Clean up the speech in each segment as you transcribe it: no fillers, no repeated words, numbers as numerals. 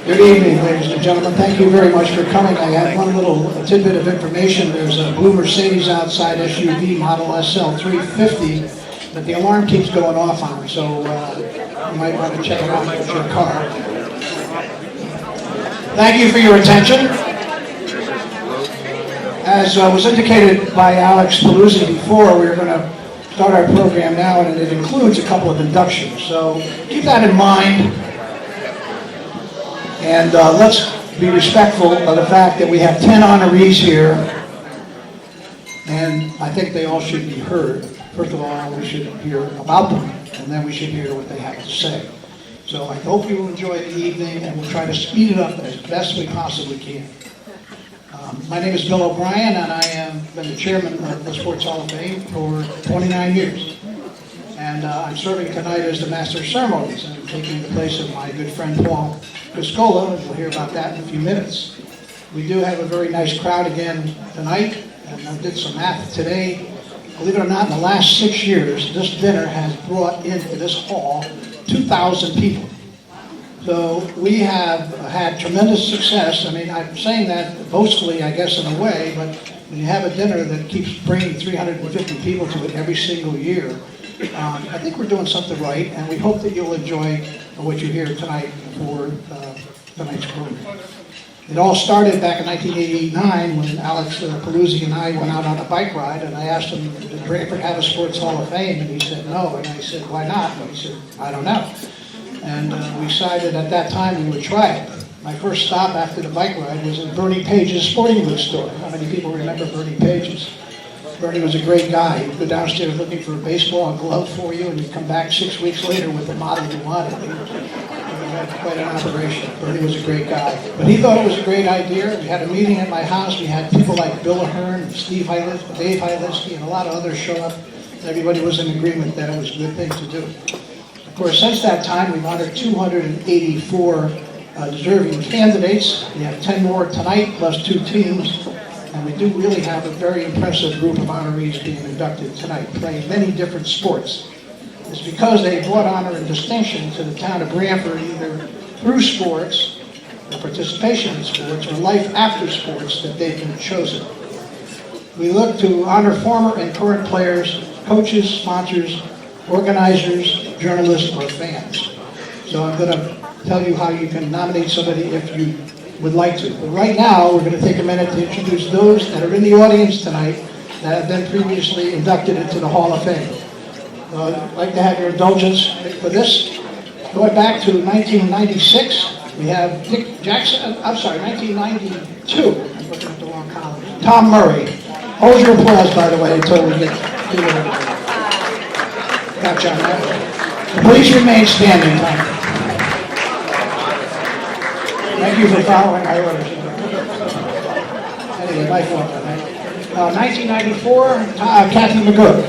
Good evening, ladies and gentlemen. Thank you very much for coming. I have one little tidbit of information. There's a blue Mercedes outside SUV model SL 350 that the alarm keeps going off on, so you might want to check it out with your car. Thank you for your attention. As was indicated by Alex Paluzzi before, we're going to start our program now, and it includes a couple of inductions. So keep that in mind. And let's be respectful of the fact that we have 10 honorees here, and I think they all should be heard. First of all, we should hear about them, and then we should hear what they have to say. So I hope you will enjoy the evening, and we'll try to speed it up as best we possibly can. My name is Bill O'Brien, and I have been the chairman of the Sports Hall of Fame for 29 years. And I'm serving tonight as the Master of Ceremonies, and I'm taking the place of my good friend Paul Criscola, and we'll hear about that in a few minutes. We do have a very nice crowd again tonight, and I did some math today. Believe it or not, in the last 6 years, this dinner has brought into this hall 2,000 people. So we have had tremendous success. I mean, I'm saying that boastfully, I guess, in a way, but when you have a dinner that keeps bringing 350 people to it every single year, I think we're doing something right, and we hope that you'll enjoy what you hear tonight for tonight's program. It all started back in 1989 when Alex Paluzzi and I went out on a bike ride, and I asked him, did Branford have a Sports Hall of Fame? And he said no, and I said, why not? And he said, I don't know. And we decided at that time we would try it. My first stop after the bike ride was in Bernie Page's sporting goods store. How many people remember Bernie Page's? Bernie was a great guy. He'd go downstairs looking for a baseball and glove for you, and he'd come back 6 weeks later with the model you wanted. He had quite an operation. Bernie was a great guy. But he thought it was a great idea. We had a meeting at my house. We had people like Bill Ahern, Steve Hylinsky, Dave Hylinsky, and a lot of others show up. Everybody was in agreement that it was a good thing to do. Of course, since that time, we've honored 284 deserving candidates. We have 10 more tonight, plus 2 teams. And we do really have a very impressive group of honorees being inducted tonight, playing many different sports. It's because they brought honor and distinction to the town of Branford, either through sports, or participation in sports, or life after sports, that they've been chosen. We look to honor former and current players, coaches, sponsors, organizers, journalists, or fans. So I'm going to tell you how you can nominate somebody if you would like to. But right now, we're going to take a minute to introduce those that are in the audience tonight that have been previously inducted into the Hall of Fame. I'd like to have your indulgence for this. Going back to 1996, we have Dick Jackson, 1992. I'm looking at the wrong column. Tom Murray. Hold your applause, by the way, until we get to catch on that. Please remain standing, Tom. Thank you for following my orders. Anyway, my fault. 1994, Kathy McGurk.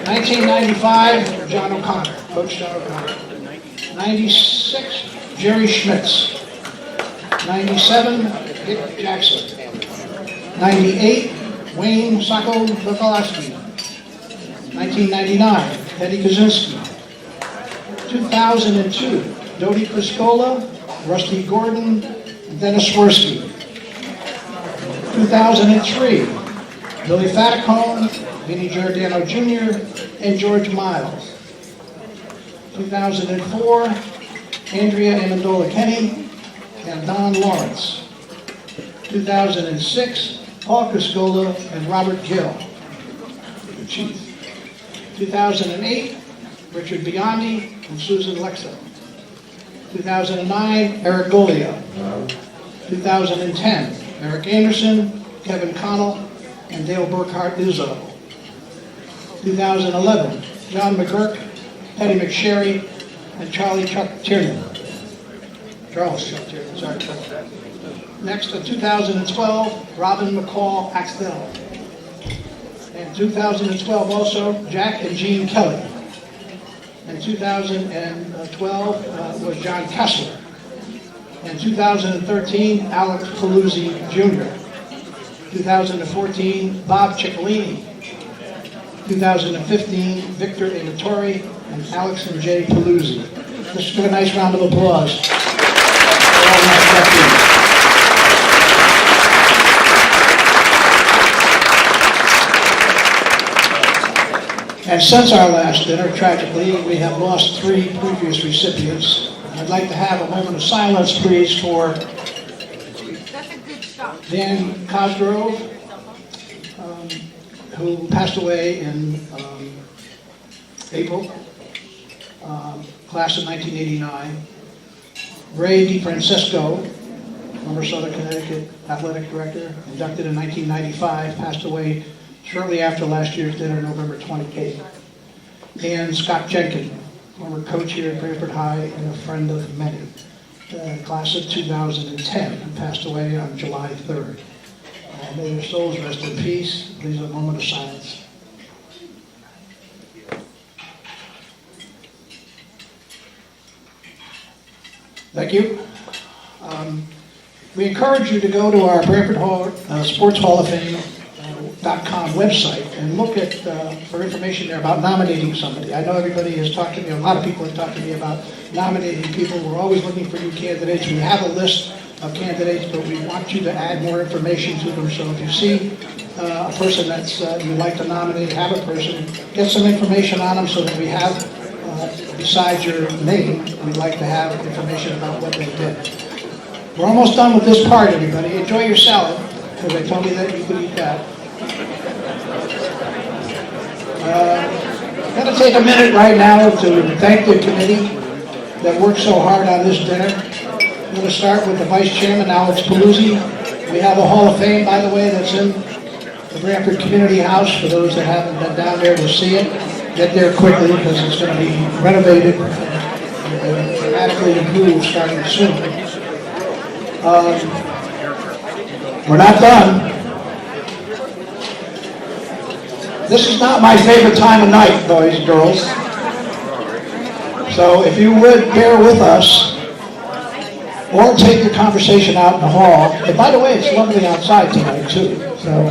1995, John O'Connor, Coach John O'Connor. 96, Jerry Schmitz. 97, Dick Jackson. 98, Wayne Sacco Bukolowski. 1999, Teddy Kaczynski. 2002, Dodie Criscola, Rusty Gordon, and Dennis Swirsky. 2003, Billy Fatacone, Vinnie Giordano Jr., and George Miles. 2004, Andrea Amendola Kenny and Don Lawrence. 2006, Paul Criscola and Robert Gill, the chief. 2008, Richard Biondi and Susan Lexa. 2009, Eric Golio. 2010, Eric Anderson, Kevin Connell, and Dale Burkhart Izzo. 2011, John McGurk, Eddie McSherry, and Charles Chuck Tiernan, sorry. Next, in 2012, Robin McCall Axtell. In 2012 also, Jack and Jean Kelly. In 2012 was John Kessler. In 2013, Alex Paluzzi Jr. 2014, Bob Ciccolini. 2015, Victor Amatori and Alex and Jay Paluzzi. Let's give a nice round of applause. And since our last dinner, tragically, we have lost 3 previous recipients. I'd like to have a moment of silence, please, for Dan Cosgrove, who passed away in April, class of 1989. Ray DiFrancesco, former Southern Connecticut athletic director, inducted in 1995, passed away shortly after last year's dinner, November 28th. And Scott Jenkins, former coach here at Branford High and a friend of many, class of 2010, who passed away on July 3rd. May their souls rest in peace. Please, a moment of silence. Thank you. We encourage you to go to our Branford Sports Hall of Fame.com website and look at for information there about nominating somebody. I know everybody has talked to me, a lot of people have talked to me about nominating people. We're always looking for new candidates. We have a list of candidates, but we want you to add more information to them. So if you see a person that's you'd like to nominate, have a person, get some information on them so that we have, besides your name, we'd like to have information about what they did. We're almost done with this part, everybody. Enjoy your salad, because they told me that you could eat that. I'm going to take a minute right now to thank the committee that worked so hard on this dinner. I'm going to start with the Vice Chairman, Alex Paluzzi. We have a Hall of Fame, by the way, that's in the Branford Community House. For those that haven't been down there to see it, get there quickly because it's going to be renovated and dramatically improved starting soon. We're not done. This is not my favorite time of night, boys and girls. So if you would bear with us, or take your conversation out in the hall. And by the way, it's lovely outside tonight, too. So,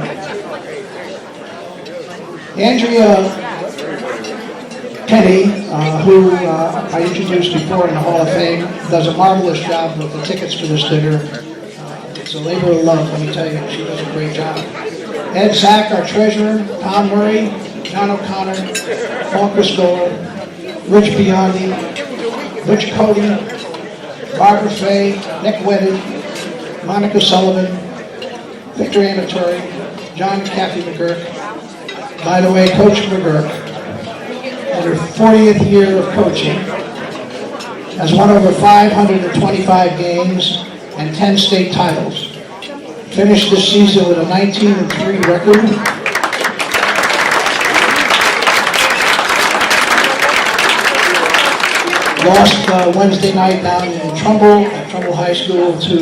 Andrea Kenny, who I introduced before in the Hall of Fame, does a marvelous job with the tickets for this dinner. It's a labor of love, let me tell you. She does a great job. Ed Sack, our treasurer, Tom Murray, John O'Connor, Paul Criscola, Rich Biondi, Rich Cody, Barbara Fay, Nick Wedded, Monica Sullivan, Victor Amatori, John and Kathy McGurk. By the way, Coach McGurk, in her 40th year of coaching, has won over 525 games and 10 state titles. Finished this season with a 19-3 record. Lost Wednesday night down in Trumbull, at Trumbull High School, to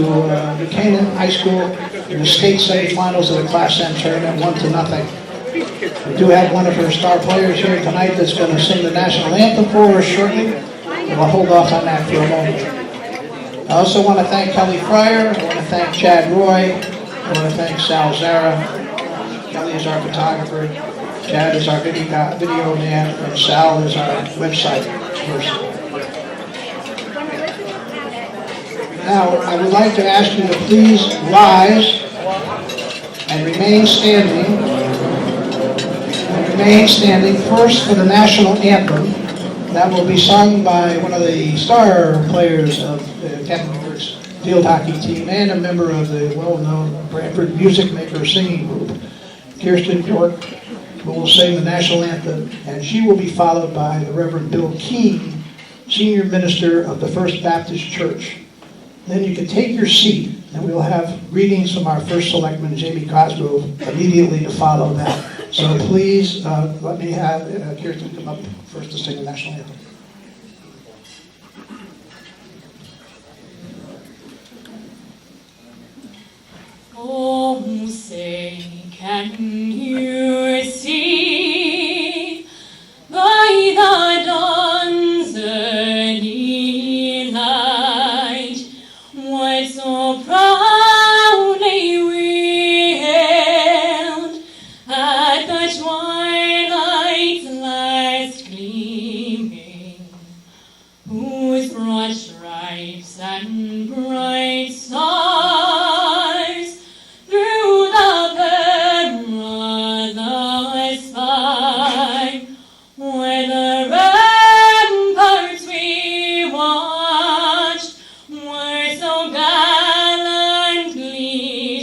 Buchanan High School in the state semifinals of the Class M tournament, 1-0. We do have one of her star players here tonight that's going to sing the national anthem for us shortly. We'll hold off on that for a moment. I also want to thank Kelly Fryer. I want to thank Chad Roy. I want to thank Sal Zara. Kelly is our photographer. Chad is our video man. And Sal is our website person. Now, I would like to ask you to please rise and remain standing. Remain standing first for the national anthem. That will be sung by one of the star players of Captain McGurk's field hockey team and a member of the well-known Branford Music Maker singing group, Kirsten York, who will sing the national anthem, and she will be followed by the Reverend Bill Keene, Senior Minister of the First Baptist Church. Then you can take your seat, and we will have readings from our first selectman, Jamie Cosgrove, immediately to follow that. So please, let me have Kirsten come up first to sing the national anthem. Oh, say, can you see by the dawn's early light what so proudly we hailed at the twilight's last gleaming, whose broad stripes stripes and bright stars through the perilous fight, where the ramparts we watched were so gallantly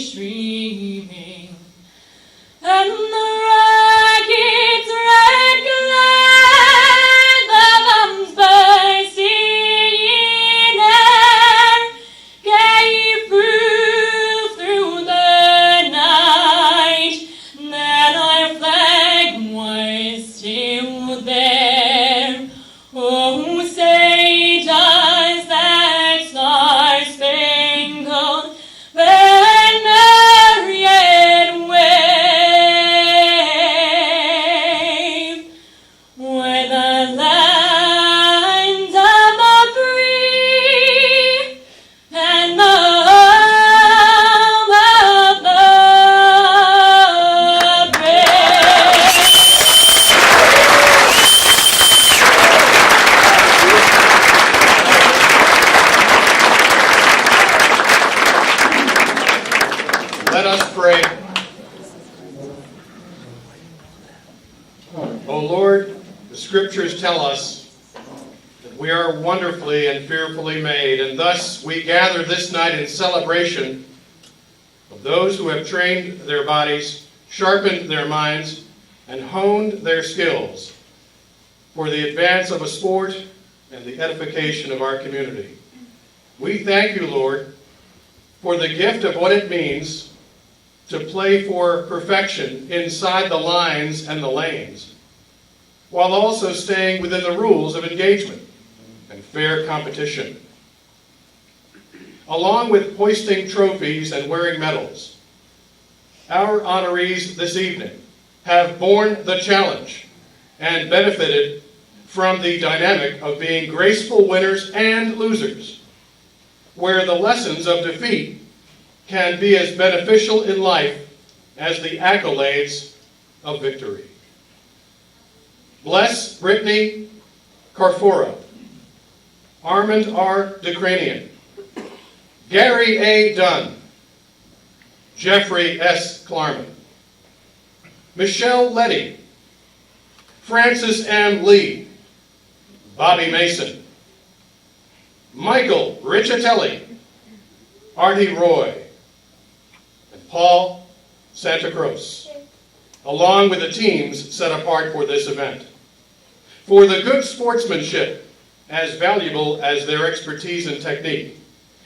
streaming, and the rockets' red glare, the bombs bursting in air, gave proof through the night that our flag was still there. Oh, say does that star-spangled banner yet wave, where the land of the free and the home of the brave. Let us pray. O Lord, the Scriptures tell us that we are wonderfully and fearfully made, and thus we gather this night in celebration of those who have trained their bodies, sharpened their minds, and honed their skills for the advance of a sport and the edification of our community. We thank you, Lord, for the gift of what it means to play for perfection inside the lines and the lanes, while also staying within the rules of engagement and fair competition. Along with hoisting trophies and wearing medals, our honorees this evening have borne the challenge and benefited from the dynamic of being graceful winners and losers, where the lessons of defeat can be as beneficial in life as the accolades of victory. Bless Brittany Carfora, Armand R. DeCranian, Gary A. Dunn, Jeffrey S. Klarman, Michelle Letty, Francis M. Lee, Bobby Mason, Michael Riccitelli, Artie Roy, and Paul Santa Cruz, along with the teams set apart for this event, for the good sportsmanship as valuable as their expertise and technique,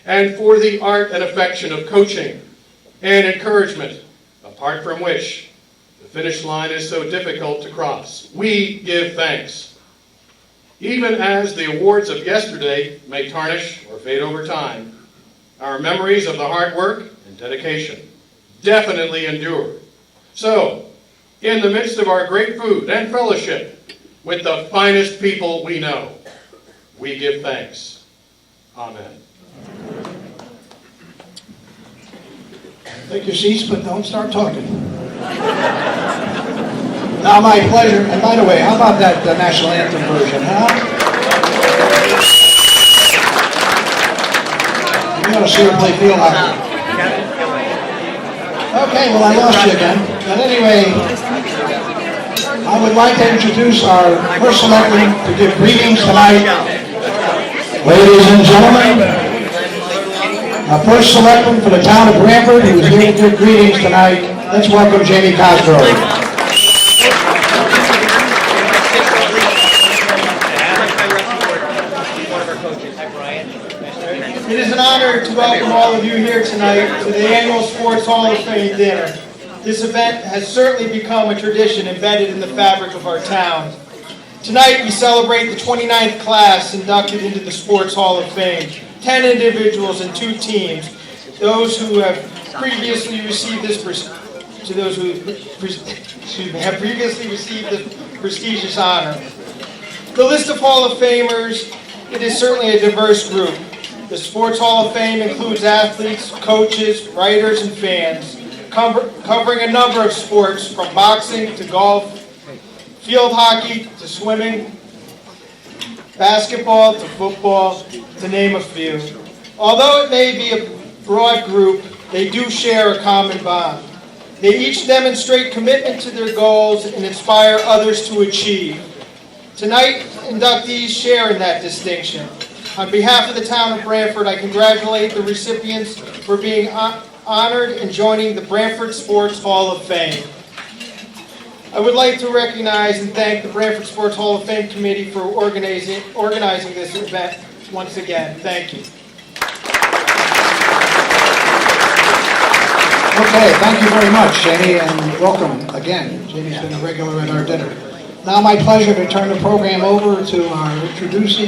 and for the art and affection of coaching and encouragement, apart from which the finish line is so difficult to cross. We give thanks. Even as the awards of yesterday may tarnish or fade over time, our memories of the hard work and dedication definitely endure. So, in the midst of our great food and fellowship with the finest people we know, we give thanks. Amen. Take your seats, but don't start talking. Now, my pleasure. And by the way, how about that national anthem version, huh? You ought to see her play field hockey. Okay, well, I lost you again. But anyway, I would like to introduce our first selectman to give greetings tonight. Ladies and gentlemen, our first selectman for the town of Branford, who is here to give greetings tonight. Let's welcome Jamie Cosgrove. It is an honor to welcome all of you here tonight to the annual Sports Hall of Fame dinner. This event has certainly become a tradition embedded in the fabric of our town. Tonight we celebrate the 29th class inducted into the Sports Hall of Fame. 10 individuals and 2 teams. Those who have previously received this prestigious honor. The list of Hall of Famers, it is certainly a diverse group. The Sports Hall of Fame includes athletes, coaches, writers, and fans, covering a number of sports from boxing to golf, field hockey to swimming, basketball to football, to name a few. Although it may be a broad group, they do share a common bond. They each demonstrate commitment to their goals and inspire others to achieve. Tonight, inductees share in that distinction. On behalf of the town of Branford, I congratulate the recipients for being honored and joining the Branford Sports Hall of Fame. I would like to recognize and thank the Branford Sports Hall of Fame Committee for organizing this event once again. Thank you. Okay, thank you very much, Jamie, and welcome again. Jamie's been a regular at our dinner. Now my pleasure to turn the program over to our introduce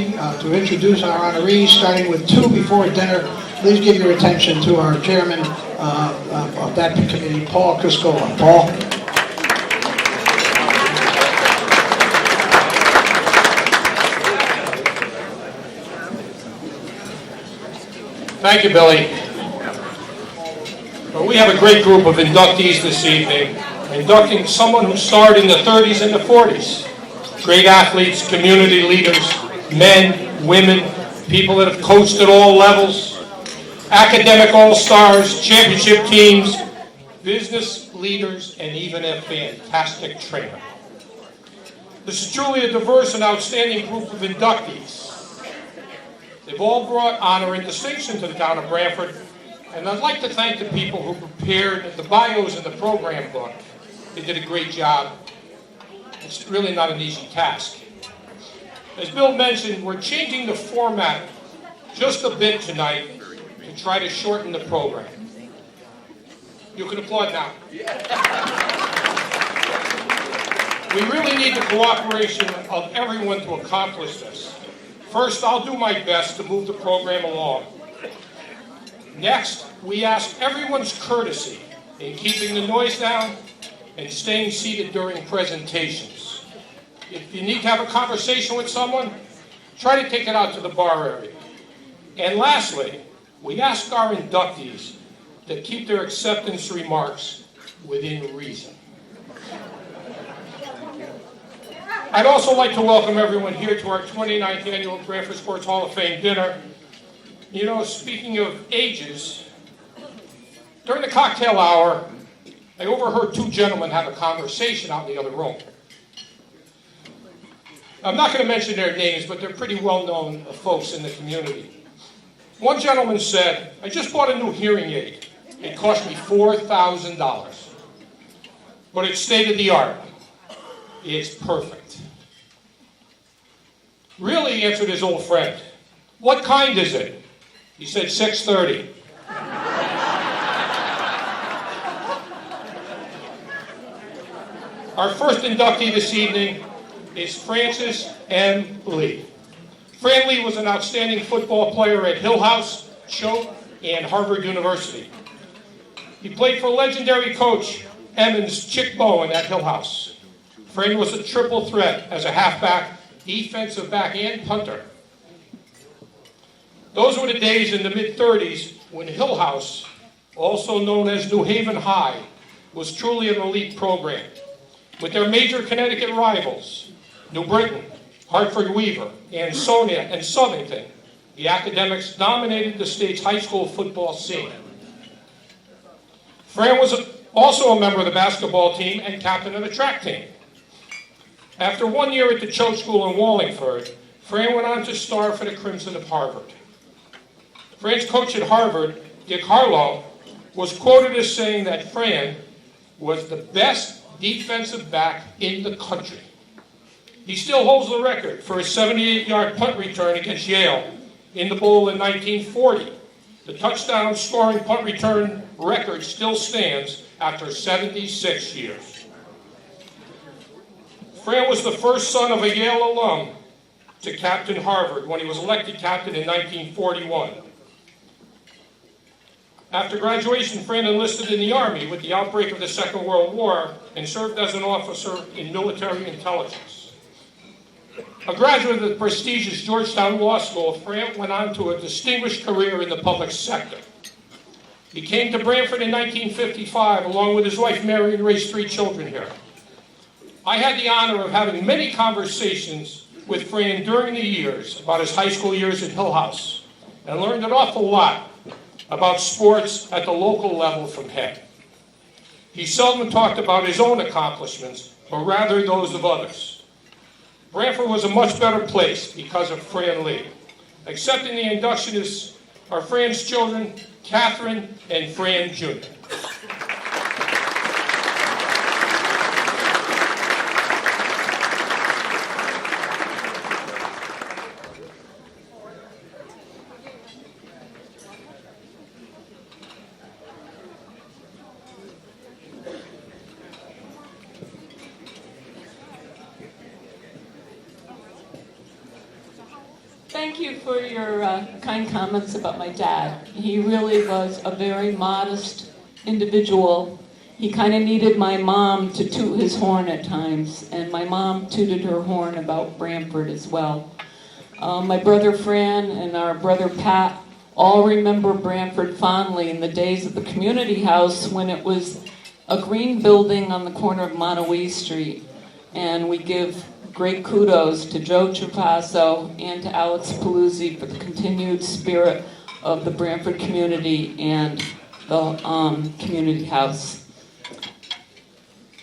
our honorees, starting with two before dinner. Please give your attention to our chairman of that committee, Paul Criscola. Paul. Thank you, Billy. Well, we have a great group of inductees this evening, inducting someone who starred in the 30s and the 40s. Great athletes, community leaders, men, women, people that have coached at all levels, academic all-stars, championship teams, business leaders, and even a fantastic trainer. This is truly a diverse and outstanding group of inductees. They've all brought honor and distinction to the town of Branford, and I'd like to thank the people who prepared the bios in the program book. They did a great job. It's really not an easy task. As Bill mentioned, we're changing the format just a bit tonight to try to shorten the program. You can applaud now. We really need the cooperation of everyone to accomplish this. First, I'll do my best to move the program along. Next, we ask everyone's courtesy in keeping the noise down and staying seated during presentations. If you need to have a conversation with someone, try to take it out to the bar area. And lastly, we ask our inductees to keep their acceptance remarks within reason. I'd also like to welcome everyone here to our 29th annual Branford Sports Hall of Fame dinner. You know, speaking of ages, during the cocktail hour, I overheard two gentlemen have a conversation out in the other room. I'm not going to mention their names, but they're pretty well-known folks in the community. One gentleman said, I just bought a new hearing aid. It cost me $4,000. But it's state-of-the-art. It's perfect. Really, answered his old friend, what kind is it? He said 630. Our first inductee this evening is Francis M. Lee. Fran Lee was an outstanding football player at Hillhouse, Shof, and Harvard University. He played for legendary coach Emmons Chick Bowen at Hillhouse. Fran was a triple threat as a halfback, defensive back, and punter. Those were the days in the mid-30s when Hillhouse, also known as New Haven High, was truly an elite program. With their major Connecticut rivals, New Britain, Hartford Weaver, Ansonia, and Southington, the academics dominated the state's high school football scene. Fran was also a member of the basketball team and captain of the track team. After 1 year at the Choate School in Wallingford, Fran went on to star for the Crimson of Harvard. Fran's coach at Harvard, Dick Harlow, was quoted as saying that Fran was the best defensive back in the country. He still holds the record for his 78-yard punt return against Yale in the bowl in 1940. The touchdown scoring punt return record still stands after 76 years. Fran was the first son of a Yale alum to captain Harvard when he was elected captain in 1941. After graduation, Fran enlisted in the Army with the outbreak of the Second World War and served as an officer in military intelligence. A graduate of the prestigious Georgetown Law School, Fran went on to a distinguished career in the public sector. He came to Branford in 1955 along with his wife Mary and raised 3 children here. I had the honor of having many conversations with Fran during the years, about his high school years at Hill House, and learned an awful lot about sports at the local level from him. He seldom talked about his own accomplishments, but rather those of others. Branford was a much better place because of Fran Lee. Accepting the induction are Fran's children, Catherine and Fran Jr. Thank you for your kind comments about my dad. He really was a very modest individual. He kind of needed my mom to toot his horn at times, and my mom tooted her horn about Branford as well. My brother Fran and our brother Pat all remember Branford fondly in the days of the community house when it was a green building on the corner of Monowee Street. And we give great kudos to Joe Trapasso and to Alex Paluzzi for the continued spirit of the Branford community and the community house.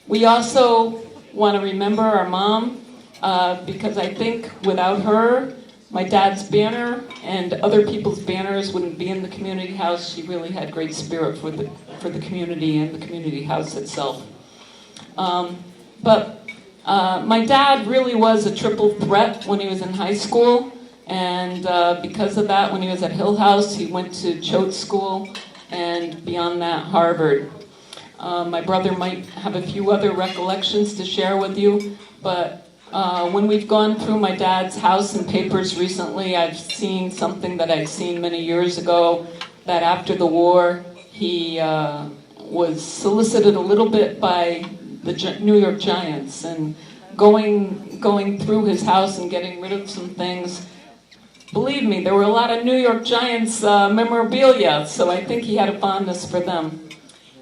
We also want to remember our mom because I think without her, my dad's banner and other people's banners wouldn't be in the community house. She really had great spirit for the community and the community house itself. But my dad really was a triple threat when he was in high school, and because of that, when he was at Hill House, he went to Choate School, and beyond that, Harvard. My brother might have a few other recollections to share with you, but when we've gone through my dad's house and papers recently, I've seen something that I'd seen many years ago, that after the war, he was solicited a little bit by the New York Giants, and going through his house and getting rid of some things. Believe me, there were a lot of New York Giants memorabilia, so I think he had a fondness for them.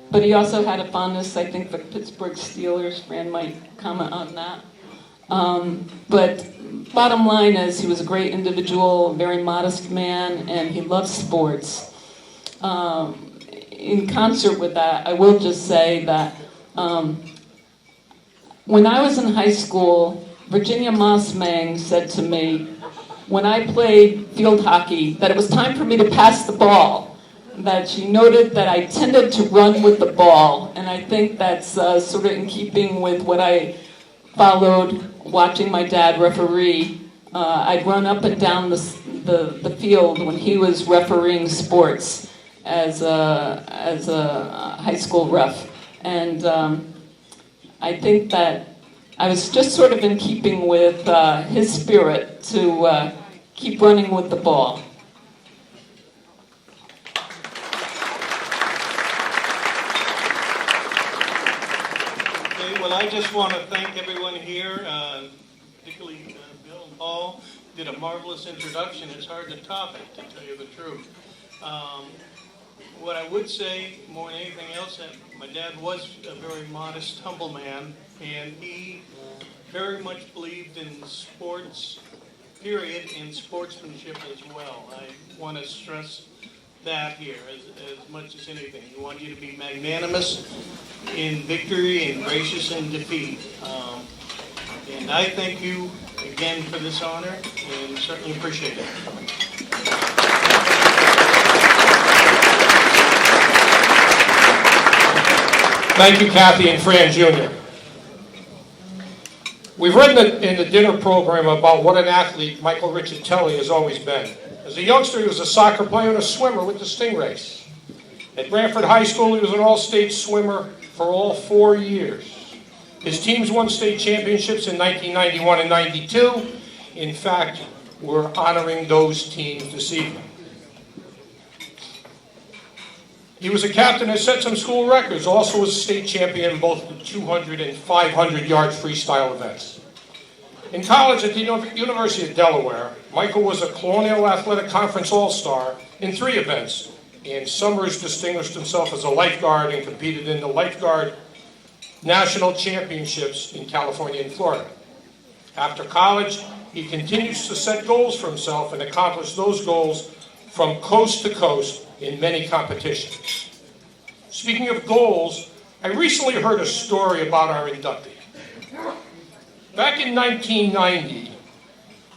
But he also had a fondness, I think, for Pittsburgh Steelers. Fran might comment on that. But bottom line is, he was a great individual, a very modest man, and he loved sports. In concert with that, I will just say that when I was in high school, Virginia Mossmang said to me, when I played field hockey, that it was time for me to pass the ball. That she noted that I tended to run with the ball, and I think that's sort of in keeping with what I followed watching my dad referee. I'd run up and down the field when he was refereeing sports as a high school ref, and I think that I was just sort of in keeping with his spirit to keep running with the ball. Okay, well, I just want to thank everyone here, particularly Bill and Paul. Did a marvelous introduction. It's hard to top it, to tell you the truth. What I would say, more than anything else, that my dad was a very modest, humble man, and he very much believed in sports, period, and sportsmanship as well. I want to stress that here as much as anything. We want you to be magnanimous in victory and gracious in defeat. And I thank you again for this honor, and certainly appreciate it. Thank you, Kathy and Fran Jr. We've read in the dinner program about what an athlete Michael Riccitelli has always been. As a youngster, he was a soccer player and a swimmer with the Stingrays. At Branford High School, he was an all-state swimmer for all 4 years. His teams won state championships in 1991 and 92. In fact, we're honoring those teams this evening. He was a captain and set some school records, also was a state champion in both the 200 and 500 yard freestyle events. In college at the University of Delaware, Michael was a Colonial Athletic Conference All-Star in 3 events, and Summers distinguished himself as a lifeguard and competed in the lifeguard national championships in California and Florida. After college, he continues to set goals for himself and accomplish those goals from coast to coast in many competitions. Speaking of goals, I recently heard a story about our inductee. Back in 1990,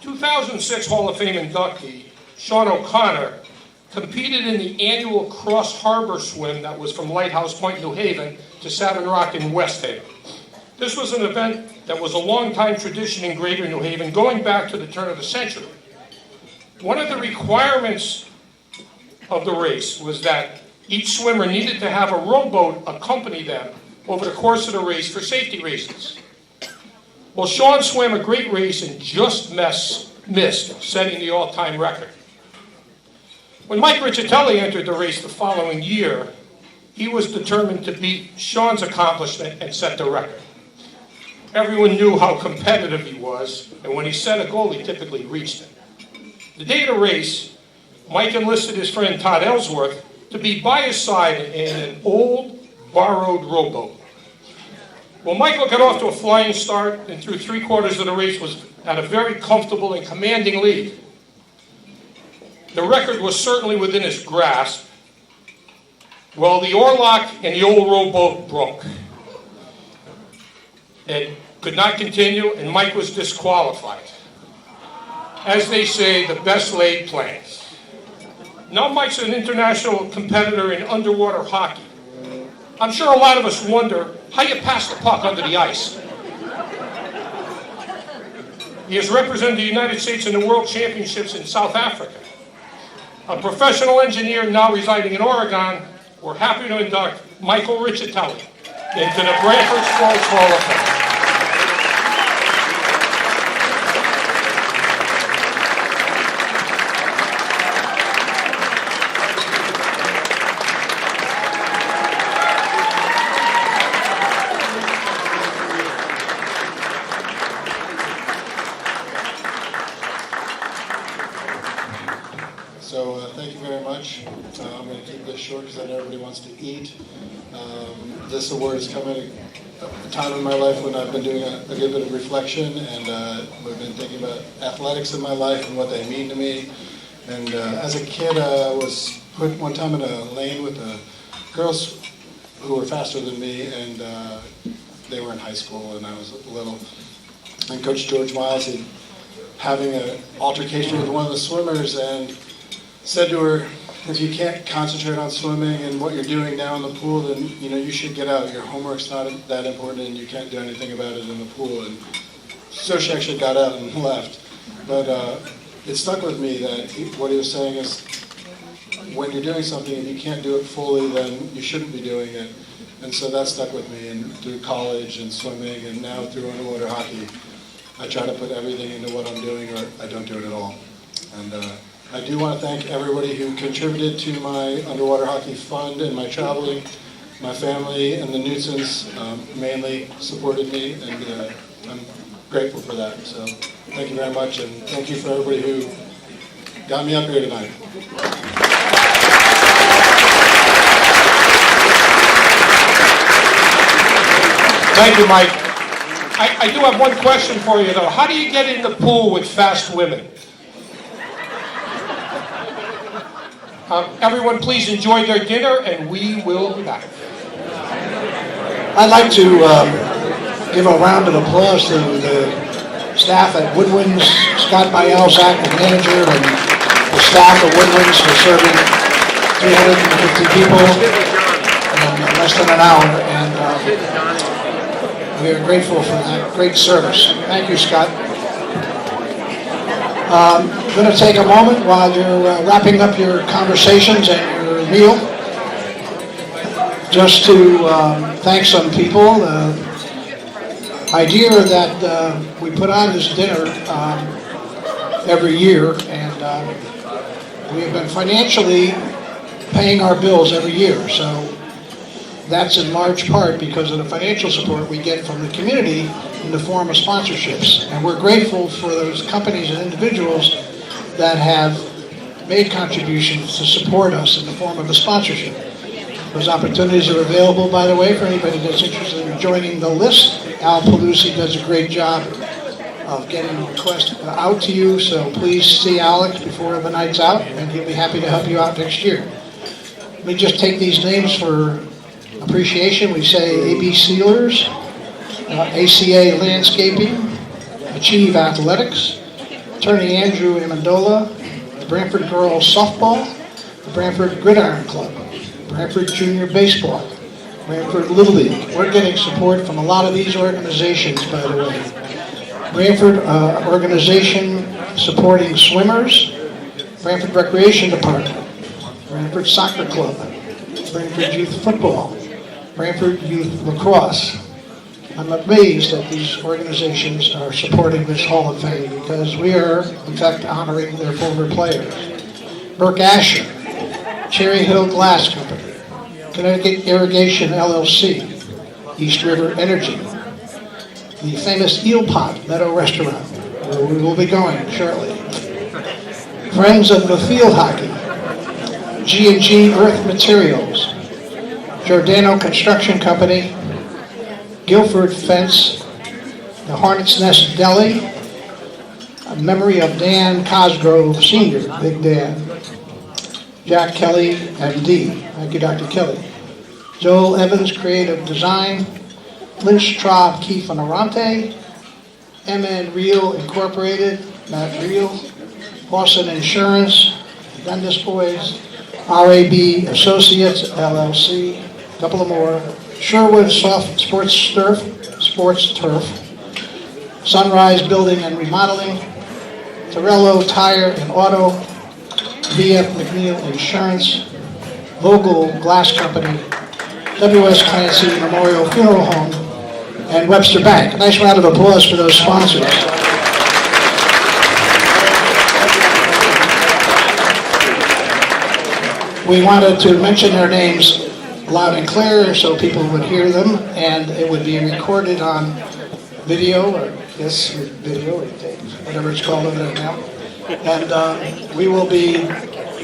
2006 Hall of Fame inductee Sean O'Connor competed in the annual Cross Harbor swim that was from Lighthouse Point, New Haven to Savin Rock in West Haven. This was an event that was a long-time tradition in Greater New Haven, going back to the turn of the century. One of the requirements of the race was that each swimmer needed to have a rowboat accompany them over the course of the race for safety reasons. Well, Sean swam a great race and just missed setting the all-time record. When Mike Riccitelli entered the race the following year, he was determined to beat Sean's accomplishment and set the record. Everyone knew how competitive he was, and when he set a goal, he typically reached it. The day of the race, Mike enlisted his friend Todd Ellsworth to be by his side in an old, borrowed rowboat. Well, Michael got off to a flying start, and through 3/4 of the race was at a very comfortable and commanding lead. The record was certainly within his grasp. Well, the oarlock and the old rowboat broke. It could not continue, and Mike was disqualified. As they say, the best laid plans. Now Mike's an international competitor in underwater hockey. I'm sure a lot of us wonder how you pass the puck under the ice. He has represented the United States in the World Championships in South Africa. A professional engineer now residing in Oregon, we're happy to induct Michael Riccitelli into the Branford Sports Hall of Fame. So thank you very much. I'm going to keep this short because I know everybody wants to eat. This award has come at a time in my life when I've been doing a good bit of reflection, and we've been thinking about athletics in my life and what they mean to me. And as a kid, I was put one time in a lane with girls who were faster than me, and they were in high school and I was little. And Coach George Miles, having an altercation with one of the swimmers, and said to her, if you can't concentrate on swimming and what you're doing now in the pool, then you should get out. Your homework's not that important and you can't do anything about it in the pool. And so she actually got out and left. But it stuck with me that what he was saying is, when you're doing something and you can't do it fully, then you shouldn't be doing it. And so that stuck with me, and through college and swimming and now through underwater hockey, I try to put everything into what I'm doing, or I don't do it at all. And I do want to thank everybody who contributed to my underwater hockey fund and my traveling. My family and the Knutsons mainly supported me, and I'm grateful for that. So thank you very much, and thank you for everybody who got me up here tonight. Thank you, Mike. I do have one question for you, though. How do you get in the pool with fast women? Everyone, please enjoy their dinner, and we will be back. I'd like to give a round of applause to the staff at Woodwinds, Scott Bielzak, the manager, and the staff of Woodwinds for serving 350 people in less than an hour. And we are grateful for that great service. Thank you, Scott. I'm going to take a moment while you're wrapping up your conversations and your meal just to thank some people. The idea that we put on this dinner every year, and we have been financially paying our bills every year. So that's in large part because of the financial support we get from the community in the form of sponsorships. And we're grateful for those companies and individuals that have made contributions to support us in the form of a sponsorship. Those opportunities are available, by the way, for anybody that's interested in joining the list. Al Pelusi does a great job of getting the request out to you, so please see Alex before the night's out, and he'll be happy to help you out next year. Let me just take these names for appreciation. We say AB Sealers, ACA Landscaping, Achieve Athletics, Attorney Andrew Amendola, the Branford Girls Softball, the Branford Gridiron Club, Branford Junior Baseball, Branford Little League. We're getting support from a lot of these organizations, by the way. Branford organization supporting swimmers, Branford Recreation Department, Branford Soccer Club, Branford Youth Football, Branford Youth Lacrosse. I'm amazed that these organizations are supporting this Hall of Fame because we are, in fact, honoring their former players. Burke Asher, Cherry Hill Glass Company, Connecticut Irrigation LLC, East River Energy, the famous Eel Pot Meadow Restaurant, where we will be going shortly. Friends of the Field Hockey, G&G Earth Materials, Giordano Construction Company, Guilford Fence, the Hornet's Nest Deli, a memory of Dan Cosgrove Sr., Big Dan, Jack Kelly, MD. Thank you, Dr. Kelly. Joel Evans Creative Design, Lynch Traub Keefe and Arante, MN Real Incorporated, Matt Real, Boston Insurance, Dundas Boys, RAB Associates LLC, a couple of more, Sherwood Soft Sports Turf, Sunrise Building and Remodeling, Torello Tire and Auto, BF McNeil Insurance, Vogel Glass Company, W.S. Clancy Memorial Funeral Home, and Webster Bank. A nice round of applause for those sponsors. We wanted to mention their names loud and clear so people would hear them, and it would be recorded on video, or video, or tape, whatever it's called over there now. And we will be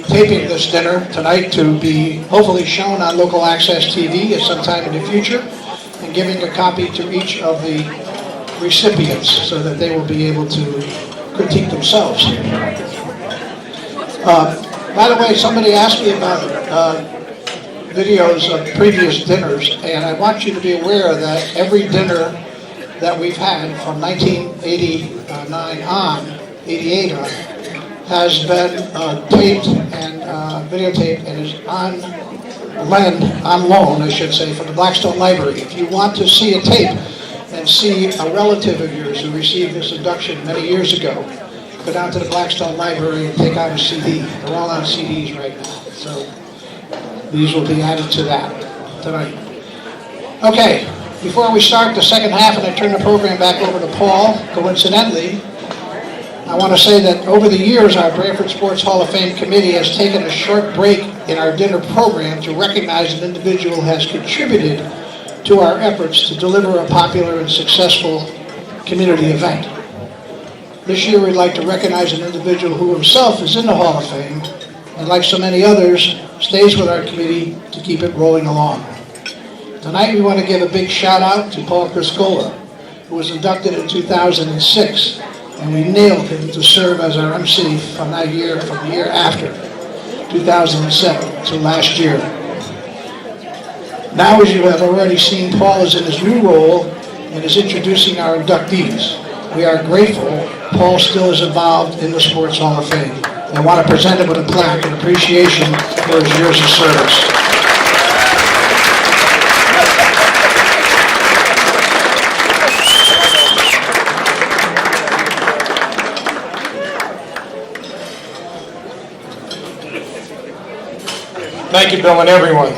taping this dinner tonight to be hopefully shown on local access TV at some time in the future, and giving a copy to each of the recipients so that they will be able to critique themselves. By the way, somebody asked me about videos of previous dinners, and I want you to be aware that every dinner that we've had from 1989 on, 88 on, has been taped and videotaped and is on loan, I should say, from the Blackstone Library. If you want to see a tape and see a relative of yours who received this induction many years ago, go down to the Blackstone Library and take out a CD. They're all on CDs right now, so these will be added to that tonight. Okay, before we start the second half and I turn the program back over to Paul, coincidentally, I want to say that over the years, our Branford Sports Hall of Fame Committee has taken a short break in our dinner program to recognize an individual who has contributed to our efforts to deliver a popular and successful community event. This year, we'd like to recognize an individual who himself is in the Hall of Fame, and like so many others, stays with our committee to keep it rolling along. Tonight, we want to give a big shout out to Paul Criscola, who was inducted in 2006. And we nailed him to serve as our MC from that year, from the year after, 2007 to last year. Now, as you have already seen, Paul is in his new role and is introducing our inductees. We are grateful Paul still is involved in the Sports Hall of Fame. I want to present him with a plaque in appreciation for his years of service. Thank you, Bill, and everyone.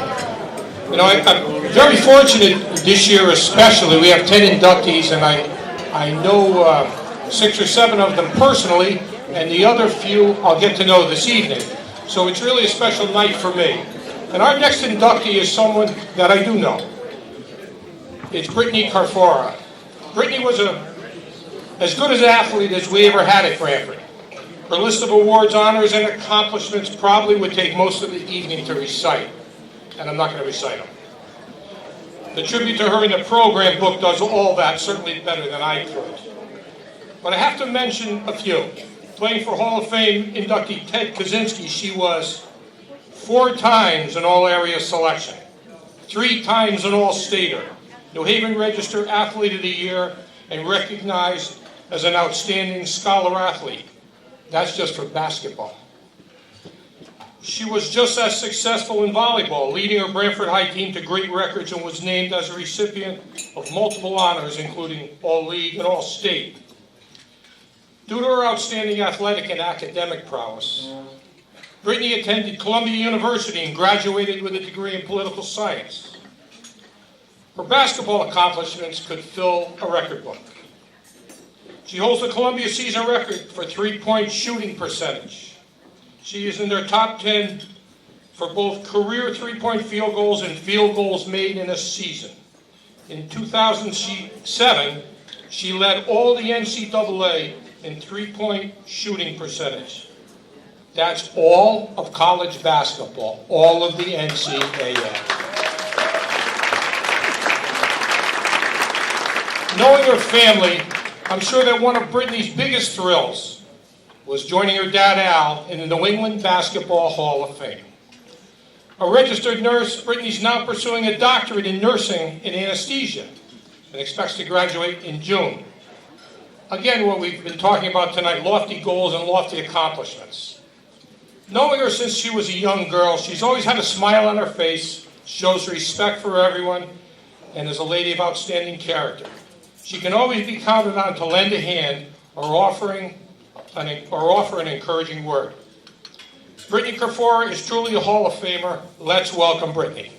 You know, I'm very fortunate this year especially. We have 10 inductees, and I know 6 or 7 of them personally, and the other few I'll get to know this evening. So it's really a special night for me. And our next inductee is someone that I do know. It's Brittany Carfora. Brittany was as good an athlete as we ever had at Branford. Her list of awards, honors, and accomplishments probably would take most of the evening to recite, and I'm not going to recite them. The tribute to her in the program book does all that, certainly better than I could. But I have to mention a few. Playing for Hall of Fame inductee Ted Kaczynski, she was 4 times an All-Area selection, 3 times an All-Stater, New Haven Register Athlete of the Year, and recognized as an outstanding scholar athlete. That's just for basketball. She was just as successful in volleyball, leading her Branford High team to great records and was named as a recipient of multiple honors, including All-League and All-State. Due to her outstanding athletic and academic prowess, Brittany attended Columbia University and graduated with a degree in political science. Her basketball accomplishments could fill a record book. She holds the Columbia season record for three-point shooting percentage. She is in their top 10 for both career three-point field goals and field goals made in a season. In 2007, she led all the NCAA in three-point shooting percentage. That's all of college basketball, all of the NCAA. Knowing her family, I'm sure that one of Brittany's biggest thrills was joining her dad Al in the New England Basketball Hall of Fame. A registered nurse, Brittany's now pursuing a doctorate in nursing in anesthesia and expects to graduate in June. Again, what we've been talking about tonight, lofty goals and lofty accomplishments. Knowing her since she was a young girl, she's always had a smile on her face, shows respect for everyone, and is a lady of outstanding character. She can always be counted on to lend a hand or offer an encouraging word. Brittany Kerfora is truly a Hall of Famer. Let's welcome Brittany.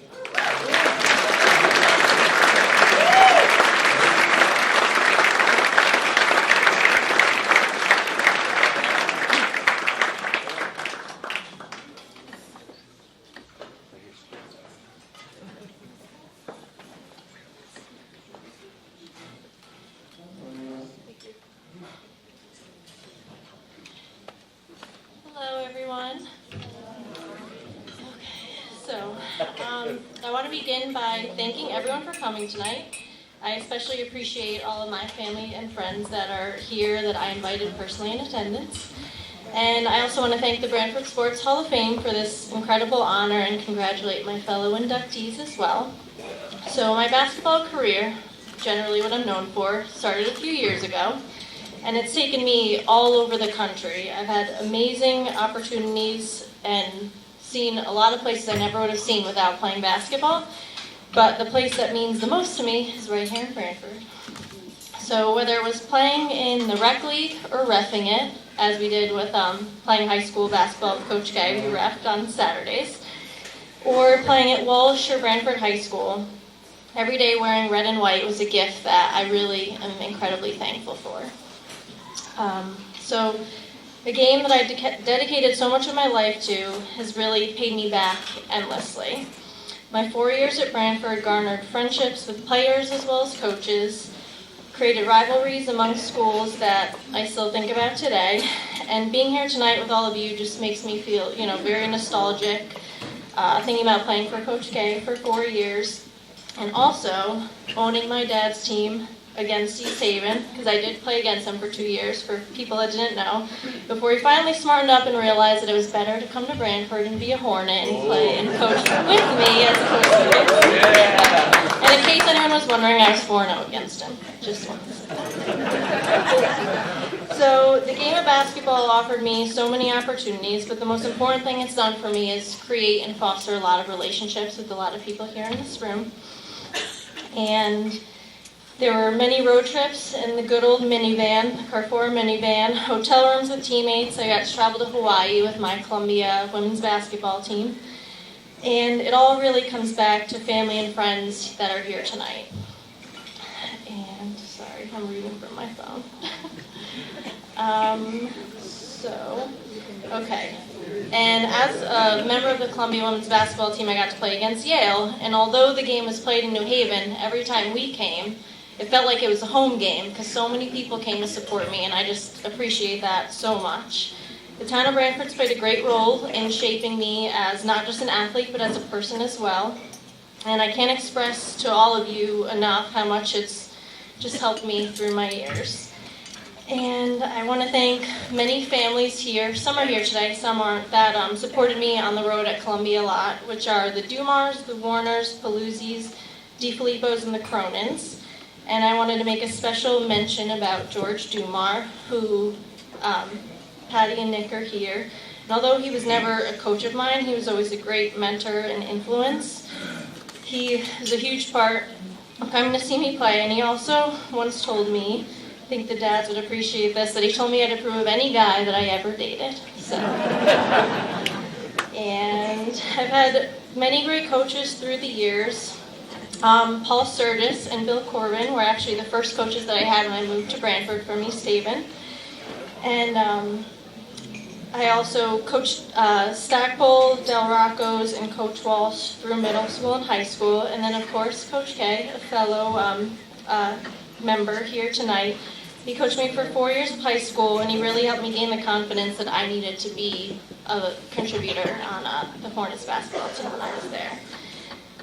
Hello, everyone. I want to begin by thanking everyone for coming tonight. I especially appreciate all of my family and friends that are here that I invited personally in attendance. And I also want to thank the Branford Sports Hall of Fame for this incredible honor and congratulate my fellow inductees as well. So my basketball career, generally what I'm known for, started a few years ago. And it's taken me all over the country. I've had amazing opportunities and seen a lot of places I never would have seen without playing basketball. But the place that means the most to me is right here in Branford. So whether it was playing in the rec league or reffing it, as we did with playing high school basketball with Coach Gay, who reffed on Saturdays, or playing at Walsh or Branford High School, every day wearing red and white was a gift that I really am incredibly thankful for. So the game that I dedicated so much of my life to has really paid me back endlessly. My 4 years at Branford garnered friendships with players as well as coaches, created rivalries among schools that I still think about today, and being here tonight with all of you just makes me feel, very nostalgic, thinking about playing for Coach K for 4 years, and also owning my dad's team against East Haven, because I did play against him for 2 years, for people that didn't know, before he finally smartened up and realized that it was better to come to Branford and be a Hornet and play and coach with me as opposed to with him. And in case anyone was wondering, I was 4-0 against him. Just wanted to say that. So the game of basketball offered me so many opportunities, but the most important thing it's done for me is create and foster a lot of relationships with a lot of people here in this room. And there were many road trips in the good old minivan, the Carrefour minivan, hotel rooms with teammates. I got to travel to Hawaii with my Columbia women's basketball team. And it all really comes back to family and friends that are here tonight. And, sorry, I'm reading from my phone. Okay. And as a member of the Columbia women's basketball team, I got to play against Yale. And although the game was played in New Haven, every time we came, it felt like it was a home game because so many people came to support me, and I just appreciate that so much. The town of Branford's played a great role in shaping me as not just an athlete, but as a person as well. And I can't express to all of you enough how much it's just helped me through my years. And I want to thank many families here, some are here today, some aren't, that supported me on the road at Columbia a lot, which are the Dumars, the Warners, Paluzzis, DeFilippos, and the Cronins. And I wanted to make a special mention about George Dumar, who Patty and Nick are here. And although he was never a coach of mine, he was always a great mentor and influence. He was a huge part of coming to see me play, and he also once told me, I think the dads would appreciate this, that he told me I'd approve of any guy that I ever dated. So, and I've had many great coaches through the years. Paul Sturgis and Bill Corbin were actually the first coaches that I had when I moved to Branford from East Haven. And I also coached Stackpole, Del Rocco's, and Coach Walsh through middle school and high school. And then, of course, Coach K, a fellow member here tonight. He coached me for 4 years of high school, and he really helped me gain the confidence that I needed to be a contributor on the Hornets basketball team when I was there.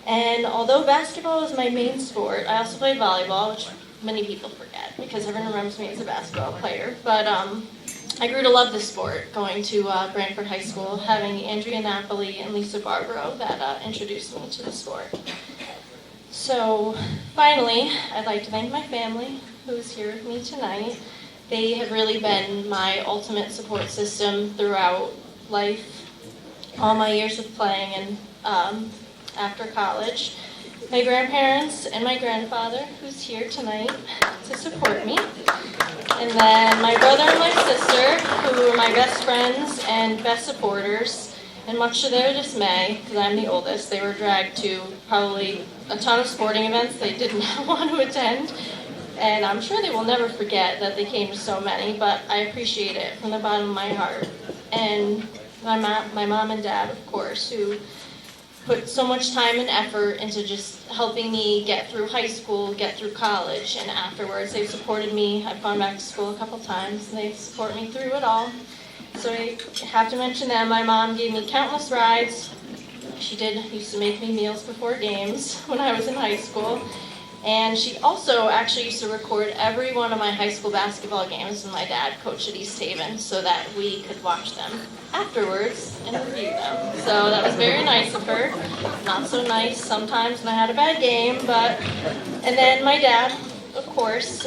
And although basketball was my main sport, I also played volleyball, which many people forget because everyone remembers me as a basketball player. But I grew to love the sport, going to Branford High School, having Andrea Napoli and Lisa Barbaro that introduced me to the sport. So finally, I'd like to thank my family who's here with me tonight. They have really been my ultimate support system throughout life, all my years of playing and after college. My grandparents and my grandfather, who's here tonight to support me. And then my brother and my sister, who are my best friends and best supporters. And much to their dismay, because I'm the oldest, they were dragged to probably a ton of sporting events they did not want to attend. And I'm sure they will never forget that they came to so many, but I appreciate it from the bottom of my heart. And my mom and dad, of course, who put so much time and effort into just helping me get through high school, get through college, and afterwards they've supported me. I've gone back to school a couple times, and they support me through it all. So I have to mention them. My mom gave me countless rides. She used to make me meals before games when I was in high school. And she also actually used to record every one of my high school basketball games when my dad coached at East Haven so that we could watch them afterwards and review them. So that was very nice of her. Not so nice sometimes when I had a bad game, and then my dad, of course,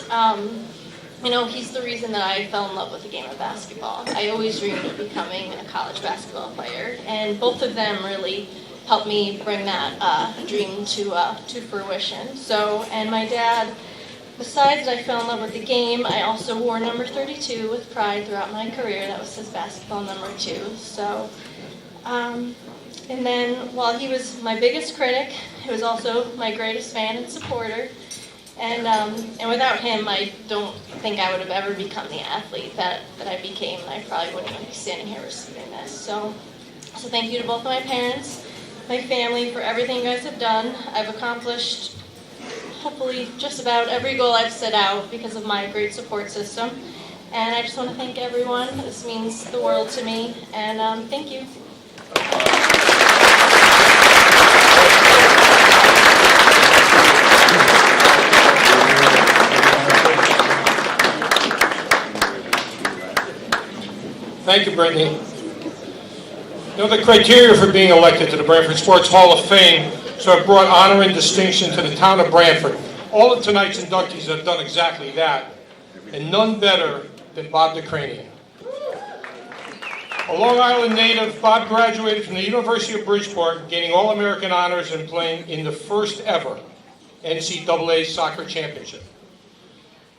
he's the reason that I fell in love with the game of basketball. I always dreamed of becoming a college basketball player, and both of them really helped me bring that dream to fruition. So, and my dad, besides I fell in love with the game, I also wore number 32 with pride throughout my career. That was his basketball number 2. So, and then while he was my biggest critic, he was also my greatest fan and supporter. And without him, I don't think I would have ever become the athlete that I became, and I probably wouldn't even be standing here receiving this. So thank you to both of my parents, my family, for everything you guys have done. I've accomplished, hopefully, just about every goal I've set out because of my great support system. And I just want to thank everyone. This means the world to me, and thank you. Thank you, Brittany. The criteria for being elected to the Branford Sports Hall of Fame have brought honor and distinction to the town of Branford. All of tonight's inductees have done exactly that, and none better than Bob DeCranian. A Long Island native, Bob graduated from the University of Bridgeport, gaining All-American honors and playing in the first ever NCAA soccer championship.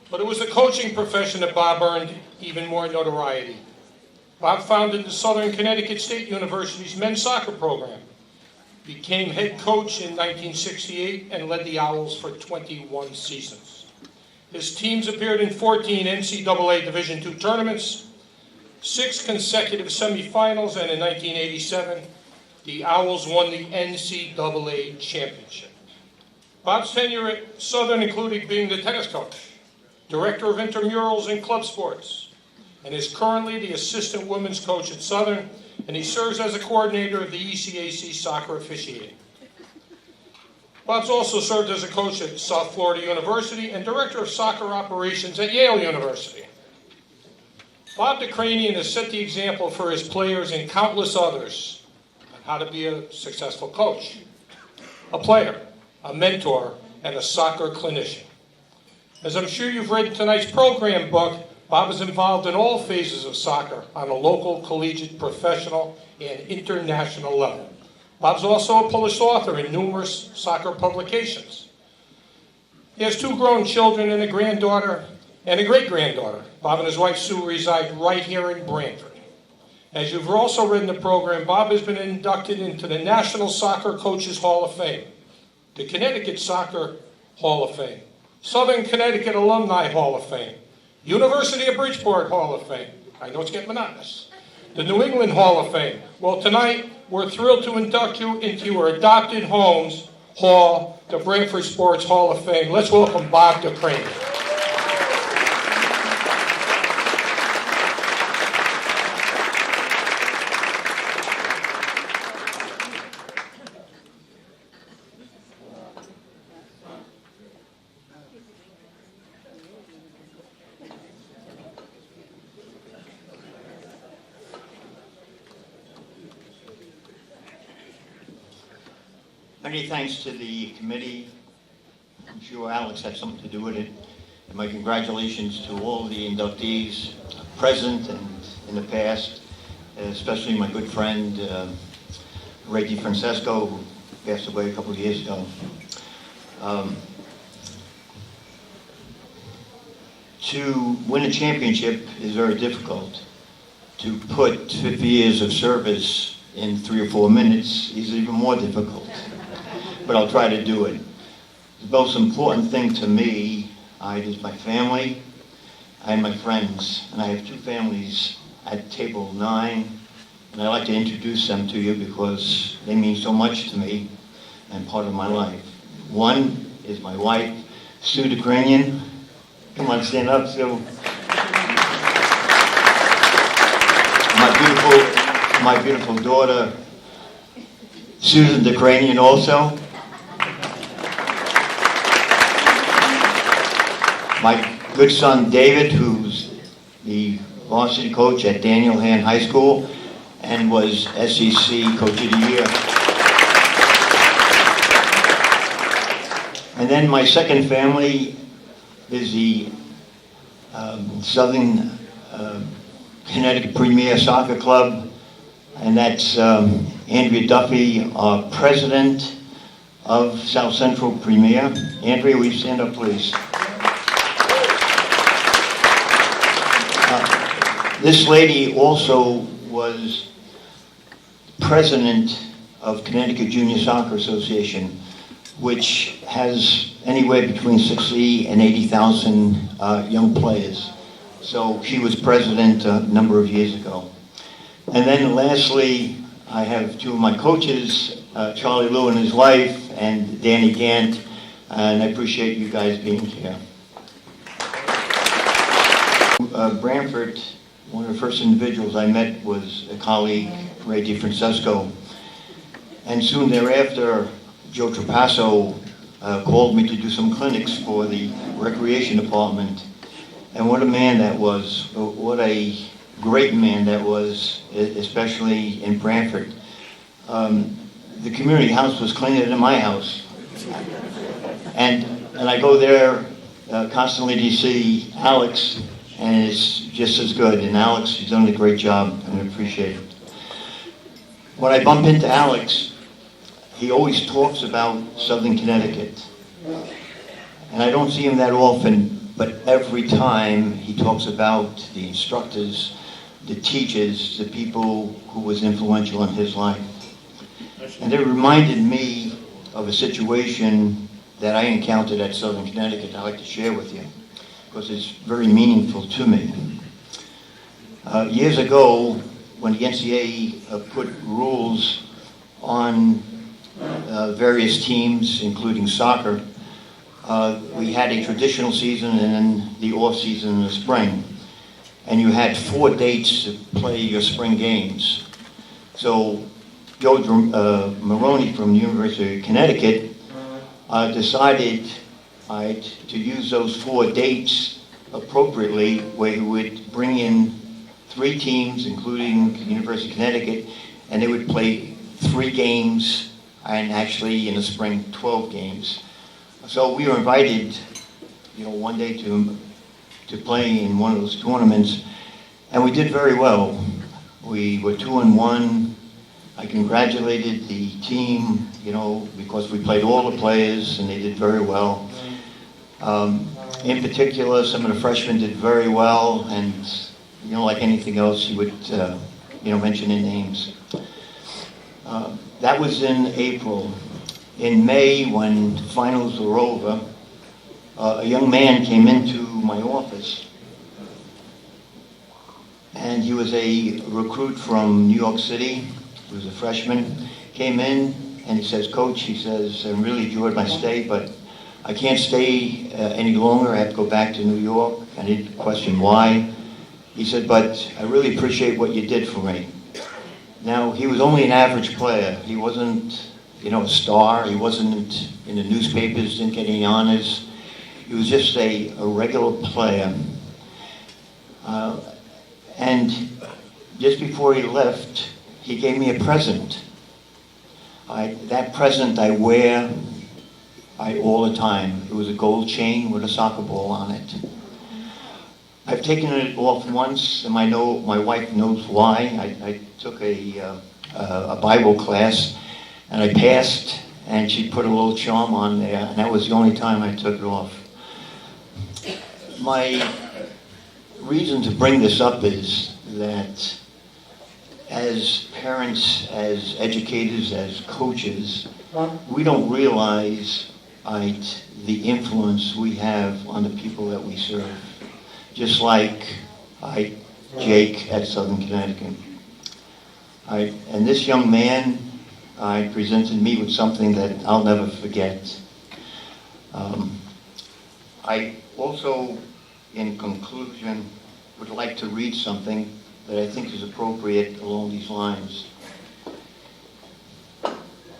But it was the coaching profession that Bob earned even more notoriety. Bob founded the Southern Connecticut State University's men's soccer program, became head coach in 1968, and led the Owls for 21 seasons. His teams appeared in 14 NCAA Division II tournaments, 6 consecutive semifinals, and in 1987, the Owls won the NCAA championship. Bob's tenure at Southern included being the tennis coach, director of intramurals and club sports, and is currently the assistant women's coach at Southern, and he serves as a coordinator of the ECAC soccer officiating. Bob's also served as a coach at South Florida University and director of soccer operations at Yale University. Bob DeCranian has set the example for his players and countless others on how to be a successful coach, a player, a mentor, and a soccer clinician. As I'm sure you've read in tonight's program book, Bob is involved in all phases of soccer on a local, collegiate, professional, and international level. Bob's also a published author in numerous soccer publications. He has 2 grown children and a granddaughter and a great-granddaughter. Bob and his wife Sue reside right here in Branford. As you've also read in the program, Bob has been inducted into the National Soccer Coaches Hall of Fame, the Connecticut Soccer Hall of Fame, Southern Connecticut Alumni Hall of Fame, University of Bridgeport Hall of Fame. I know it's getting monotonous. The New England Hall of Fame. Well, tonight, we're thrilled to induct you into your adopted home's hall, the Branford Sports Hall of Fame. Let's welcome Bob DeCranian. Many thanks to the committee. I'm sure Alex had something to do with it. And my congratulations to all the inductees, present and in the past, especially my good friend, Ray DiFrancesco, who passed away a couple of years ago. To win a championship is very difficult. To put 50 years of service in 3 or 4 minutes is even more difficult. But I'll try to do it. The most important thing to me is my family and my friends. And I have 2 families at table 9, and I'd like to introduce them to you because they mean so much to me and part of my life. One is my wife, Sue DeCranian. Come on, stand up, Sue. My beautiful daughter, Susan DeCranian, also. My good son, David, who's the varsity coach at Daniel Han High School and was SEC Coach of the Year. And then my second family is the Southern Connecticut Premier Soccer Club, and that's Andrea Duffy, our president of South Central Premier. Andrea, will you stand up, please? This lady also was president of Connecticut Junior Soccer Association, which has anywhere between 60 and 80,000 young players. So she was president a number of years ago. And then lastly, I have 2 of my coaches, Charlie Lou and his wife, and Danny Gant, and I appreciate you guys being here. Branford, one of the first individuals I met was a colleague, Ray DiFrancesco. And soon thereafter, Joe Trapasso called me to do some clinics for the recreation department. And what a man that was, what a great man that was, especially in Branford. The community house was cleaner than my house. And I go there constantly to see Alex, and it's just as good. And Alex has done a great job, and I appreciate it. When I bump into Alex, he always talks about Southern Connecticut. And I don't see him that often, but every time he talks about the instructors, the teachers, the people who was influential in his life. And it reminded me of a situation that I encountered at Southern Connecticut I'd like to share with you, because it's very meaningful to me. Years ago, when the NCAA put rules on various teams, including soccer, we had a traditional season and then the off season in the spring. And you had 4 dates to play your spring games. So Joe Maroney from the University of Connecticut decided to use those 4 dates appropriately, where he would bring in 3 teams, including University of Connecticut, and they would play 3 games, and actually in the spring 12 games. So we were invited, one day to play in one of those tournaments, and we did very well. We were 2-1. I congratulated the team, because we played all the players and they did very well. In particular, some of the freshmen did very well, and like anything else, you would mention their names. That was in April. In May, when finals were over, a young man came into my office, and he was a recruit from New York City. He was a freshman. Came in and he says, "Coach," he says, "I really enjoyed my stay, but I can't stay any longer. I have to go back to New York." And he questioned why. He said, "But I really appreciate what you did for me." Now, he was only an average player. He wasn't, a star. He wasn't in the newspapers, didn't get any honors. He was just a regular player. And just before he left, he gave me a present. That present I wear all the time. It was a gold chain with a soccer ball on it. I've taken it off once, and my wife knows why. I took a Bible class, and I passed, and she put a little charm on there, and that was the only time I took it off. My reason to bring this up is that as parents, as educators, as coaches, we don't realize the influence we have on the people that we serve. Just like Jake at Southern Connecticut. And this young man presented me with something that I'll never forget. I also, in conclusion, would like to read something that I think is appropriate along these lines.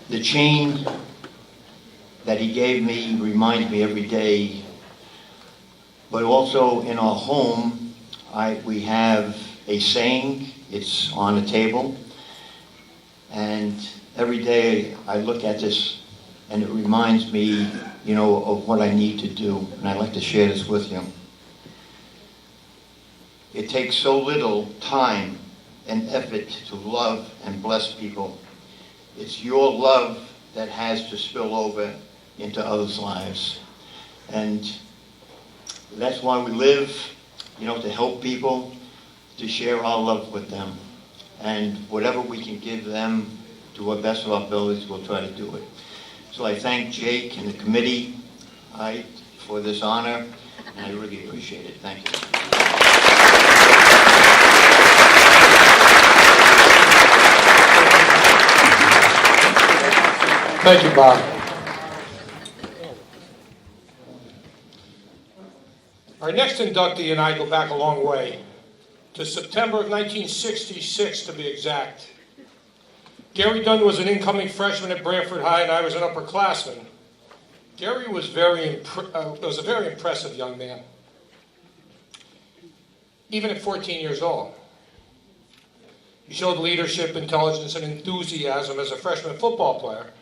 The chain that he gave me reminds me every day, but also in our home, we have a saying. It's on a table, and every day I look at this, and it reminds me, of what I need to do, and I'd like to share this with you. It takes so little time and effort to love and bless people. It's your love that has to spill over into others' lives. And that's why we live, to help people, to share our love with them. And whatever we can give them to our best of our abilities, we'll try to do it. So I thank Jake and the committee for this honor, and I really appreciate it. Thank you. Thank you, Bob. Our next inductee and I go back a long way, to September of 1966 to be exact. Gary Dunn was an incoming freshman at Branford High, and I was an upperclassman. Gary was a very impressive young man, even at 14 years old. He showed leadership, intelligence, and enthusiasm as a freshman football player.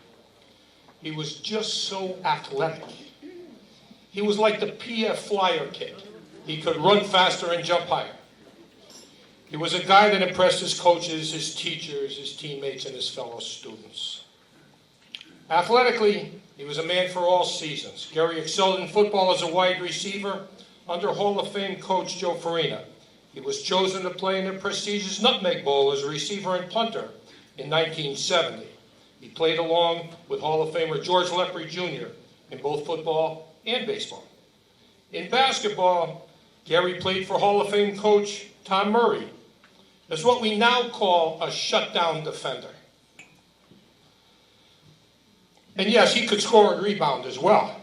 He was just so athletic. He was like the PF Flyer kid. He could run faster and jump higher. He was a guy that impressed his coaches, his teachers, his teammates, and his fellow students. Athletically, he was a man for all seasons. Gary excelled in football as a wide receiver under Hall of Fame coach Joe Farina. He was chosen to play in the prestigious Nutmeg Bowl as a receiver and punter in 1970. He played along with Hall of Famer George Lepre Jr. in both football and baseball. In basketball, Gary played for Hall of Fame coach Tom Murray as what we now call a shutdown defender. And yes, he could score and rebound as well.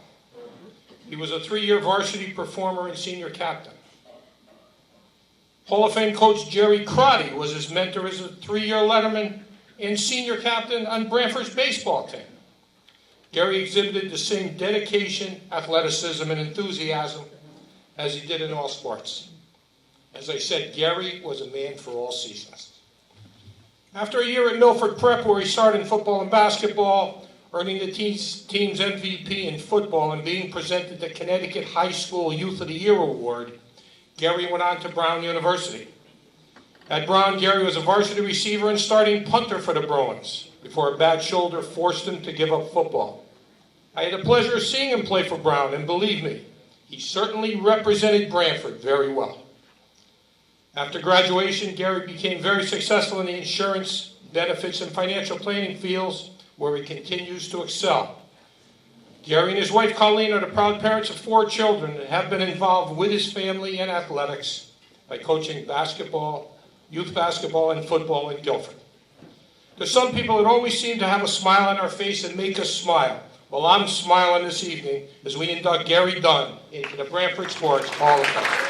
He was a 3-year varsity performer and senior captain. Hall of Fame coach Jerry Crotty was his mentor as a 3-year letterman and senior captain on Branford's baseball team. Gary exhibited the same dedication, athleticism, and enthusiasm as he did in all sports. As I said, Gary was a man for all seasons. After a year at Milford Prep, where he started in football and basketball, earning the team's MVP in football and being presented the Connecticut High School Youth of the Year Award, Gary went on to Brown University. At Brown, Gary was a varsity receiver and starting punter for the Bruins before a bad shoulder forced him to give up football. I had the pleasure of seeing him play for Brown, and believe me, he certainly represented Branford very well. After graduation, Gary became very successful in the insurance, benefits, and financial planning fields, where he continues to excel. Gary and his wife Colleen are the proud parents of 4 children and have been involved with his family in athletics by coaching basketball, youth basketball, and football in Guilford. To some people, it always seemed to have a smile on our face and make us smile. Well, I'm smiling this evening as we induct Gary Dunn into the Branford Sports Hall of Fame.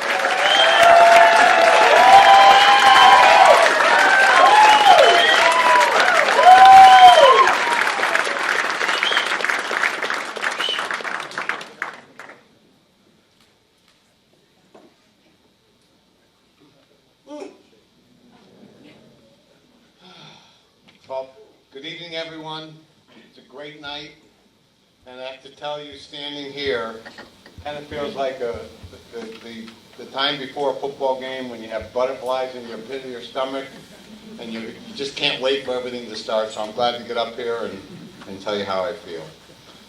Well, good evening, everyone. It's a great night, and I have to tell you, standing here, kind of feels like the time before a football game when you have butterflies in your pit of your stomach, and you just can't wait for everything to start. So I'm glad to get up here and tell you how I feel.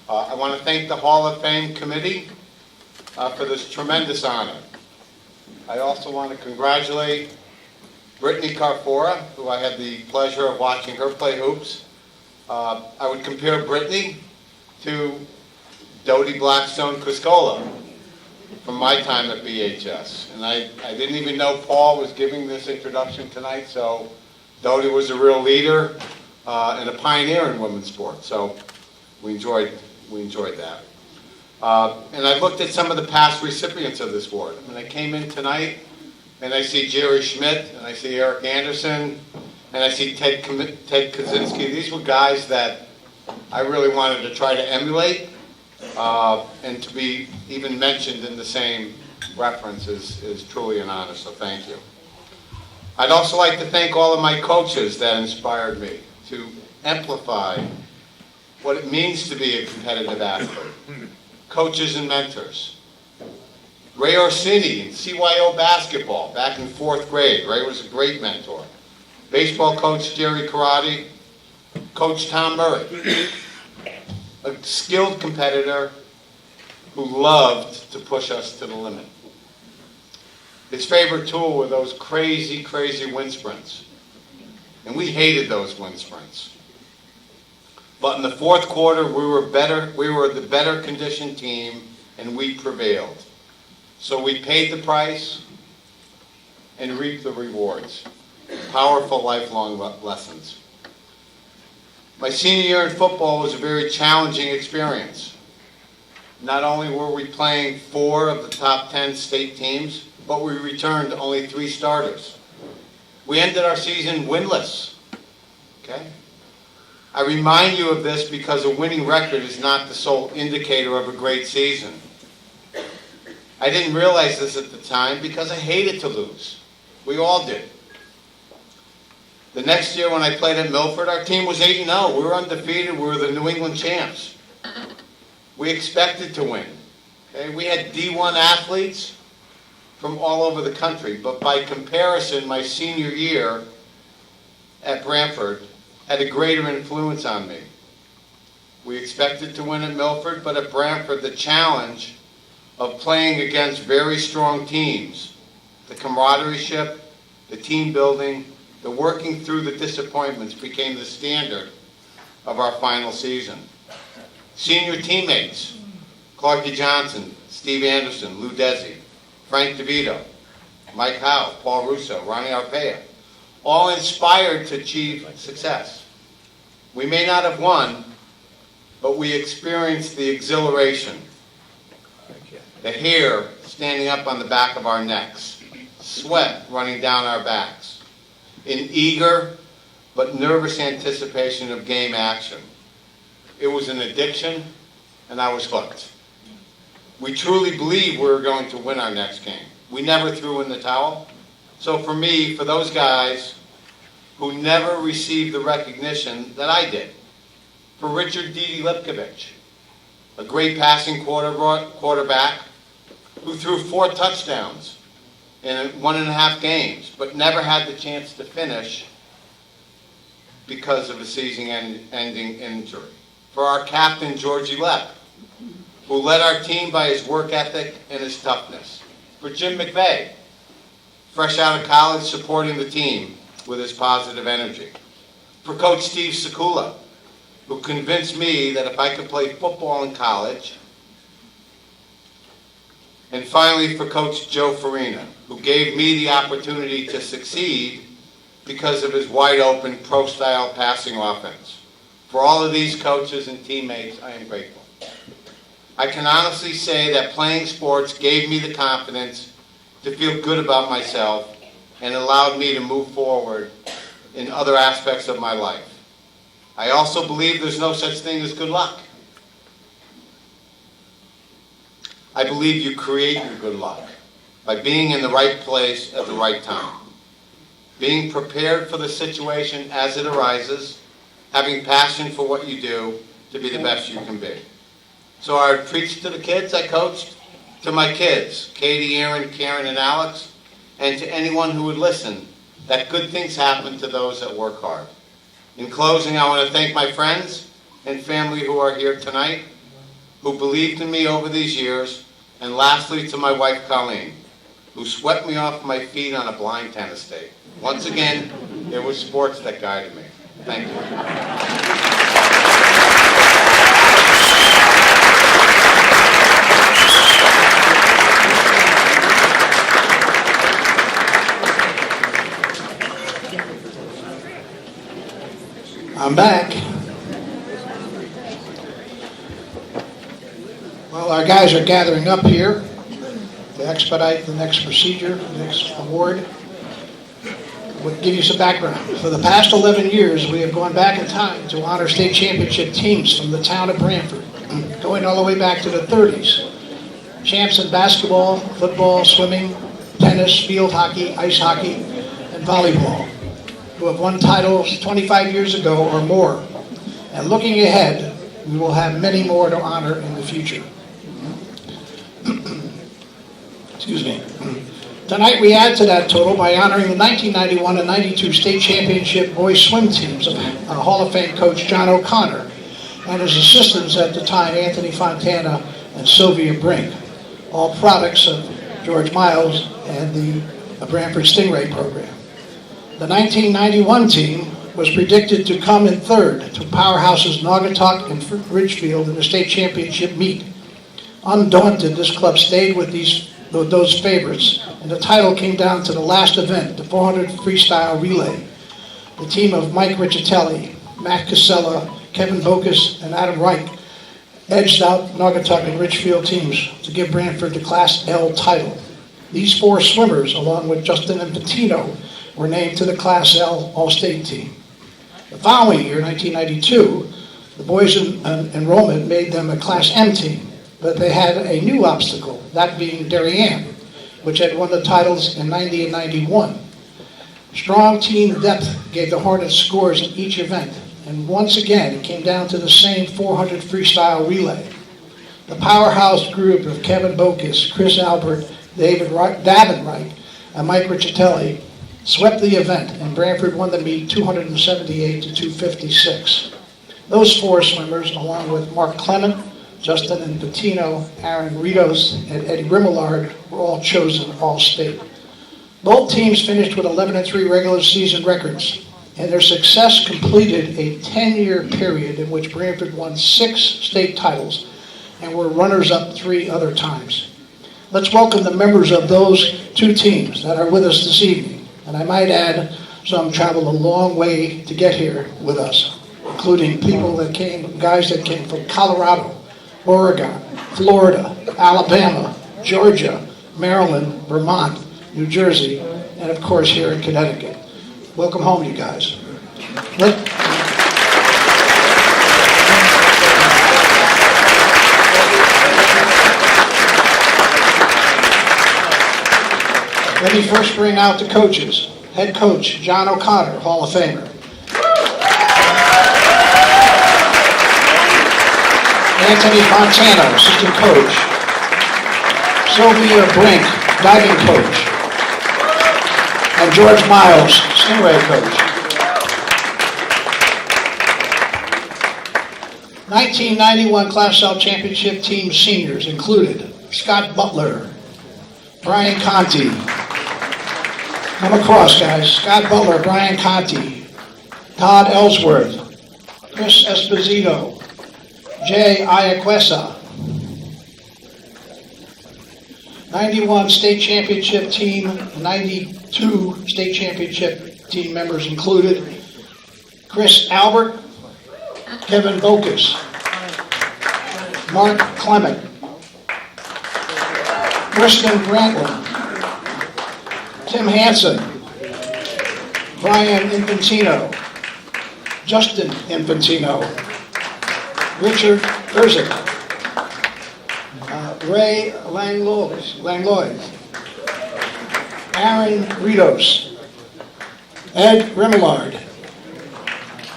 I want to thank the Hall of Fame committee for this tremendous honor. I also want to congratulate Brittany Carfora, who I had the pleasure of watching her play hoops. I would compare Brittany to Dodie Blackstone Criscola from my time at BHS. And I didn't even know Paul was giving this introduction tonight, so Dodie was a real leader and a pioneer in women's sports. So we enjoyed that. And I looked at some of the past recipients of this award. When I came in tonight, and I see Jerry Schmidt, and I see Eric Anderson, and I see Ted Kaczynski. These were guys that I really wanted to try to emulate, and to be even mentioned in the same reference is truly an honor, so thank you. I'd also like to thank all of my coaches that inspired me to amplify what it means to be a competitive athlete. Coaches and mentors. Ray Orsini in CYO basketball back in 4th grade. Ray was a great mentor. Baseball coach Jerry Karate, Coach Tom Murray, a skilled competitor who loved to push us to the limit. His favorite tool were those crazy, crazy wind sprints. And we hated those wind sprints. But in the 4th quarter, we were the better conditioned team, and we prevailed. So we paid the price and reaped the rewards. Powerful lifelong lessons. My senior year in football was a very challenging experience. Not only were we playing 4 of the top 10 state teams, but we returned only 3 starters. We ended our season winless. Okay? I remind you of this because a winning record is not the sole indicator of a great season. I didn't realize this at the time because I hated to lose. We all did. The next year when I played at Milford, our team was 8-0. We were undefeated. We were the New England champs. We expected to win. Okay? We had D1 athletes from all over the country, but by comparison, my senior year at Branford had a greater influence on me. We expected to win at Milford, but at Branford, the challenge of playing against very strong teams, the camaraderie, the team building, the working through the disappointments became the standard of our final season. Senior teammates, Clarky Johnson, Steve Anderson, Lou Desi, Frank DeVito, Mike Howe, Paul Russo, Ronnie Arpaia, all inspired to achieve success. We may not have won, but we experienced the exhilaration, the hair standing up on the back of our necks, sweat running down our backs, in eager but nervous anticipation of game action. It was an addiction, and I was hooked. We truly believed we were going to win our next game. We never threw in the towel, So for me, for those guys who never received the recognition that I did, for Richard Dede Lipkovich, a great passing quarterback who threw 4 touchdowns in 1.5 games, but never had the chance to finish because of a season-ending injury. For our captain, Georgie Lepp, who led our team by his work ethic and his toughness. For Jim McVeigh, fresh out of college, supporting the team with his positive energy. For Coach Steve Sekula, who convinced me that if I could play football in college. And finally, for Coach Joe Farina, who gave me the opportunity to succeed because of his wide-open, pro-style passing offense. For all of these coaches and teammates, I am grateful. I can honestly say that playing sports gave me the confidence to feel good about myself and allowed me to move forward in other aspects of my life. I also believe there's no such thing as good luck. I believe you create your good luck by being in the right place at the right time, being prepared for the situation as it arises, having passion for what you do to be the best you can be. So I would preach to the kids I coached, to my kids, Katie, Aaron, Karen, and Alex, and to anyone who would listen, that good things happen to those that work hard. In closing, I want to thank my friends and family who are here tonight, who believed in me over these years, and lastly to my wife Colleen, who swept me off my feet on a blind tennis day. Once again, it was sports that guided me. Thank you. I'm back. Well, our guys are gathering up here to expedite the next procedure, the next award. We'll give you some background. For the past 11 years, we have gone back in time to honor state championship teams from the town of Branford, going all the way back to the 30s. Champs in basketball, football, swimming, tennis, field hockey, ice hockey, and volleyball, who have won titles 25 years ago or more. And looking ahead, we will have many more to honor in the future. Excuse me. Tonight we add to that total by honoring the 1991 and 92 state championship boys swim teams of Hall of Fame coach John O'Connor and his assistants at the time, Anthony Fontana and Sylvia Brink, all products of George Miles and the Branford Stingray program. The 1991 team was predicted to come in third to powerhouses Naugatuck and Ridgefield in the state championship meet. Undaunted, this club stayed with those favorites, and the title came down to the last event, the 400 freestyle relay. The team of Mike Riccitelli, Matt Casella, Kevin Bocas, and Adam Reich edged out Naugatuck and Ridgefield teams to give Branford the Class L title. These 4 swimmers, along with Justin and Patino, were named to the Class L All-State team. The following year, 1992, the boys' enrollment made them a Class M team, but they had a new obstacle, that being Darien, which had won the titles in 90 and 91. Strong team depth gave the Hornets scores in each event, and once again it came down to the same 400 freestyle relay. The powerhouse group of Kevin Bocas, Chris Albert, Davin Wright, and Mike Riccitelli swept the event, and Branford won the meet 278 to 256. Those 4 swimmers, along with Mark Clement, Justin and Patino, Aaron Ritos, and Eddie Rimillard, were all chosen All-State. Both teams finished with 11-3 regular season records, and their success completed a 10-year period in which Branford won 6 state titles and were runners-up 3 other times. Let's welcome the members of those 2 teams that are with us this evening. And I might add, some traveled a long way to get here with us, including guys that came from Colorado, Oregon, Florida, Alabama, Georgia, Maryland, Vermont, New Jersey, and of course here in Connecticut. Welcome home, you guys. Let me first bring out the coaches. Head coach, John O'Connor, Hall of Famer. Anthony Fontana, assistant coach. Sylvia Brink, diving coach. And George Miles, Stingray coach. 1991 Class L Championship team seniors included Scott Butler, Brian Conti. Come across, guys. Scott Butler, Brian Conti, Todd Ellsworth, Chris Esposito, Jay Iaquesa. 91 state championship team, 92 state championship team members included Chris Albert, Kevin Bocas, Mark Clement, Kristen Grantland, Tim Hansen, Brian Infantino, Justin Infantino, Richard Erzik, Ray Langlois, Aaron Ritos, Ed Remillard,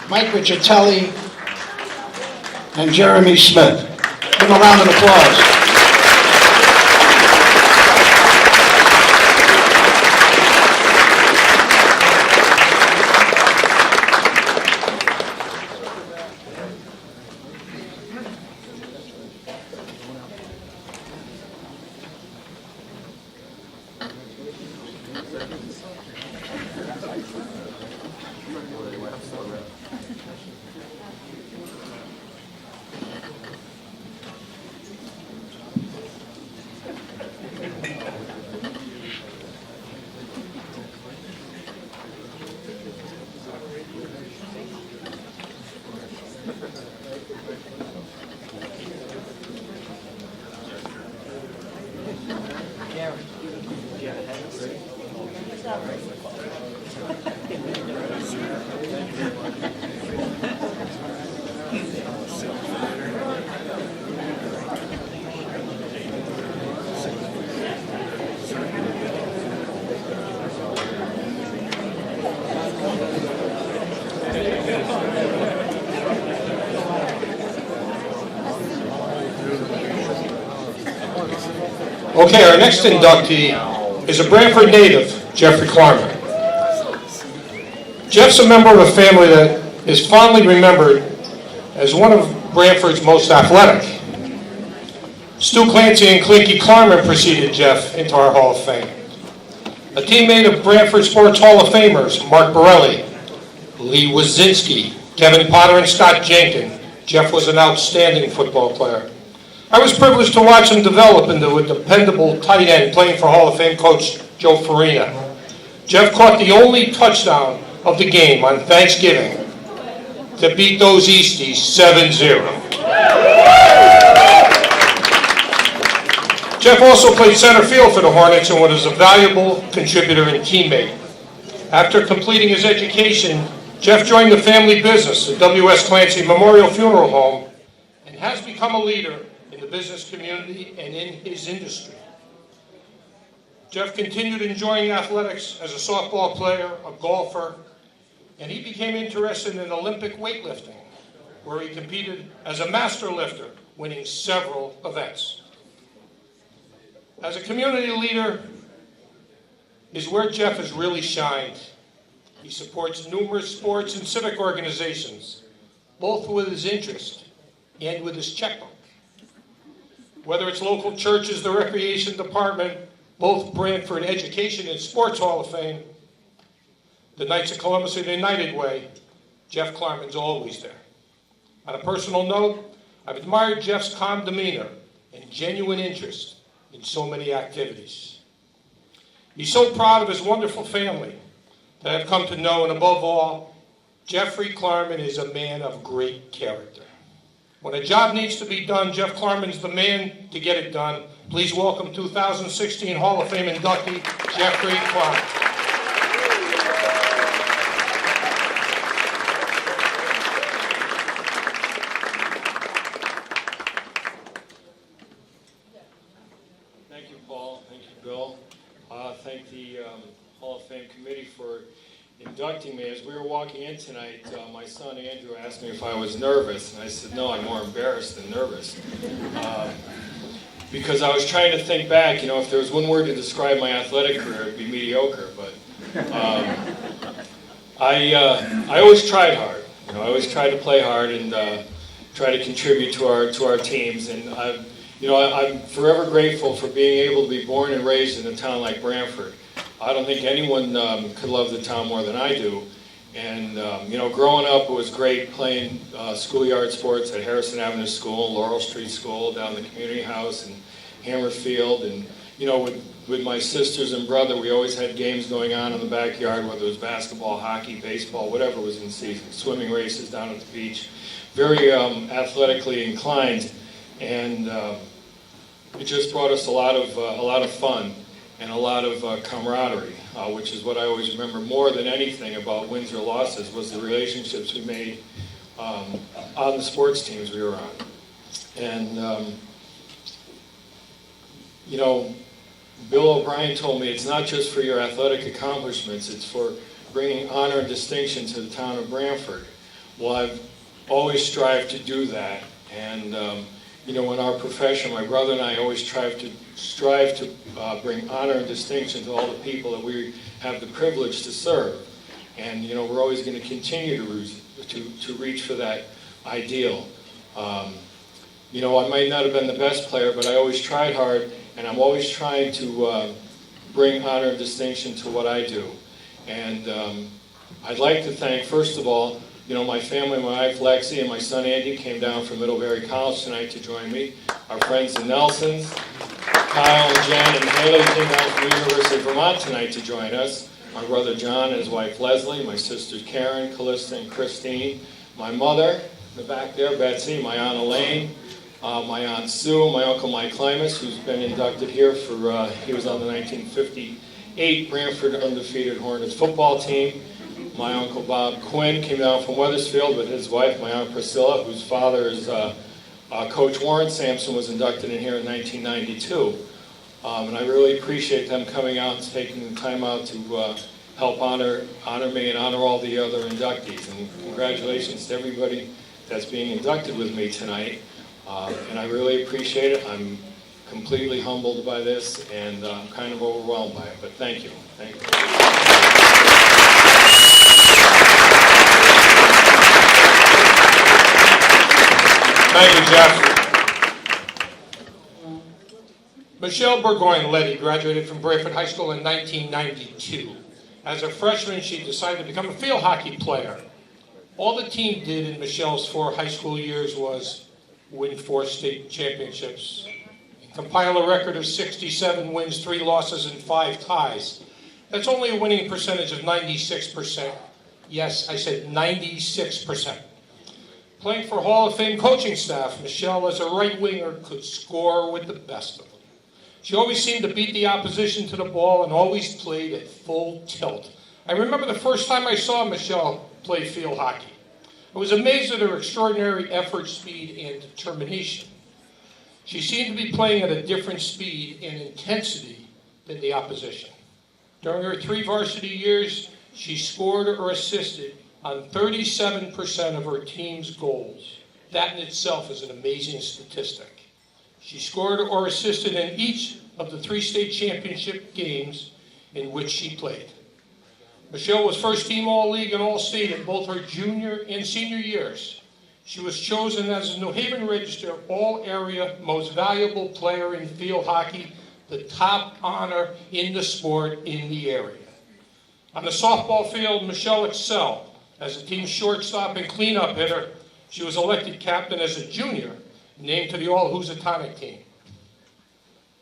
Mike Riccitelli, and Jeremy Smith. Give them a round of applause. Okay, our next inductee is a Branford native, Jeffrey Klarman. Jeff's a member of a family that is fondly remembered as one of Branford's most athletic. Stu Clancy and Clinky Klarman preceded Jeff into our Hall of Fame. A teammate of Branford Sports Hall of Famers, Mark Borelli, Lee Wazinski, Kevin Potter, and Scott Jenkins, Jeff was an outstanding football player. I was privileged to watch him develop into a dependable tight end playing for Hall of Fame coach Joe Farina. Jeff caught the only touchdown of the game on Thanksgiving to beat those Easties 7-0. Jeff also played center field for the Hornets and was a valuable contributor and teammate. After completing his education, Jeff joined the family business, the W.S. Clancy Memorial Funeral Home, and has become a leader in the business community and in his industry. Jeff continued enjoying athletics as a softball player, a golfer, and he became interested in Olympic weightlifting, where he competed as a master lifter, winning several events. As a community leader is where Jeff has really shined. He supports numerous sports and civic organizations, both with his interest and with his checkbook. Whether it's local churches, the Recreation Department, both Branford Education and Sports Hall of Fame, the Knights of Columbus and the United Way, Jeff Klarman's always there. On a personal note, I've admired Jeff's calm demeanor and genuine interest in so many activities. He's so proud of his wonderful family that I've come to know, and above all, Jeffrey Klarman is a man of great character. When a job needs to be done, Jeff Klarman's the man to get it done. Please welcome 2016 Hall of Fame inductee, Jeffrey Klarman. Thank you, Paul. Thank you, Bill. Thank the Hall of Fame committee for inducting me. As we were walking in tonight, my son Andrew asked me if I was nervous, and I said, no, I'm more embarrassed than nervous. Because I was trying to think back, if there was one word to describe my athletic career, it'd be mediocre, but I always tried hard. I always tried to play hard and try to contribute to our teams, and I'm forever grateful for being able to be born and raised in a town like Branford. I don't think anyone could love the town more than I do. And, growing up, it was great playing schoolyard sports at Harrison Avenue School, Laurel Street School, down the community house, and Hammer Field. And, with my sisters and brother, we always had games going on in the backyard, whether it was basketball, hockey, baseball, whatever was in season, swimming races down at the beach. Very athletically inclined, and it just brought us a lot of fun and a lot of camaraderie, which is what I always remember more than anything about wins or losses, was the relationships we made on the sports teams we were on. And, Bill O'Brien told me it's not just for your athletic accomplishments, it's for bringing honor and distinction to the town of Branford. Well, I've always strived to do that, and in our profession, my brother and I always strive to bring honor and distinction to all the people that we have the privilege to serve. And we're always going to continue to reach for that ideal. I might not have been the best player, but I always tried hard, and I'm always trying to bring honor and distinction to what I do. And I'd like to thank, first of all, my family, my wife Lexi and my son Andy came down from Middlebury College tonight to join me. Our friends the Nelsons, Kyle and Jen and Haley came down from the University of Vermont tonight to join us. My brother John and his wife Leslie, my sisters Karen, Callista, and Christine. My mother, in the back there, Betsy, my Aunt Elaine, my Aunt Sue, my Uncle Mike Klimas, who's been inducted here for, he was on the 1958 Branford undefeated Hornets football team. My Uncle Bob Quinn came down from Weathersfield with his wife, my Aunt Priscilla, whose father is Coach Warren Sampson, was inducted in here in 1992. And I really appreciate them coming out and taking the time out to help honor me and honor all the other inductees. And congratulations to everybody that's being inducted with me tonight. And I really appreciate it. I'm completely humbled by this, and I'm kind of overwhelmed by it. But thank you. Thank you. Thank you, Jeff. Michelle Burgoyne-Letty graduated from Branford High School in 1992. As a freshman, she decided to become a field hockey player. All the team did in Michelle's 4 high school years was win 4 state championships, compile a record of 67 wins, 3 losses, and 5 ties. That's only a winning percentage of 96%. Yes, I said 96%. Playing for Hall of Fame coaching staff, Michelle, as a right winger, could score with the best of them. She always seemed to beat the opposition to the ball and always played at full tilt. I remember the first time I saw Michelle play field hockey. I was amazed at her extraordinary effort, speed, and determination. She seemed to be playing at a different speed and intensity than the opposition. During her 3 varsity years, she scored or assisted on 37% of her team's goals. That in itself is an amazing statistic. She scored or assisted in each of the 3 state championship games in which she played. Michelle was first team All-League and All-State in both her junior and senior years. She was chosen as a New Haven Register All-Area Most Valuable Player in Field Hockey, the top honor in the sport in the area. On the softball field, Michelle excelled. As a team shortstop and cleanup hitter, she was elected captain as a junior, named to the All-Housatonic team.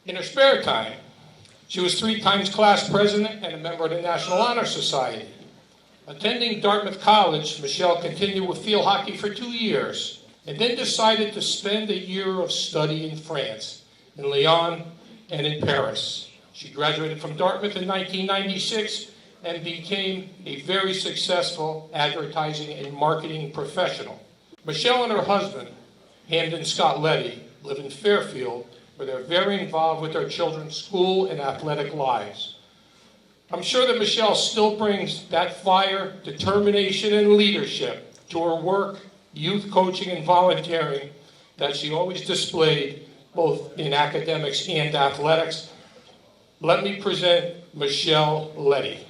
In her spare time, she was 3 times class president and a member of the National Honor Society. Attending Dartmouth College, Michelle continued with field hockey for 2 years and then decided to spend a year of study in France, in Lyon, and in Paris. She graduated from Dartmouth in 1996 and became a very successful advertising and marketing professional. Michelle and her husband, Hamden Scott Letty, live in Fairfield, where they're very involved with their children's school and athletic lives. I'm sure that Michelle still brings that fire, determination, and leadership to her work, youth coaching, and volunteering that she always displayed both in academics and athletics. Let me present Michelle Letty.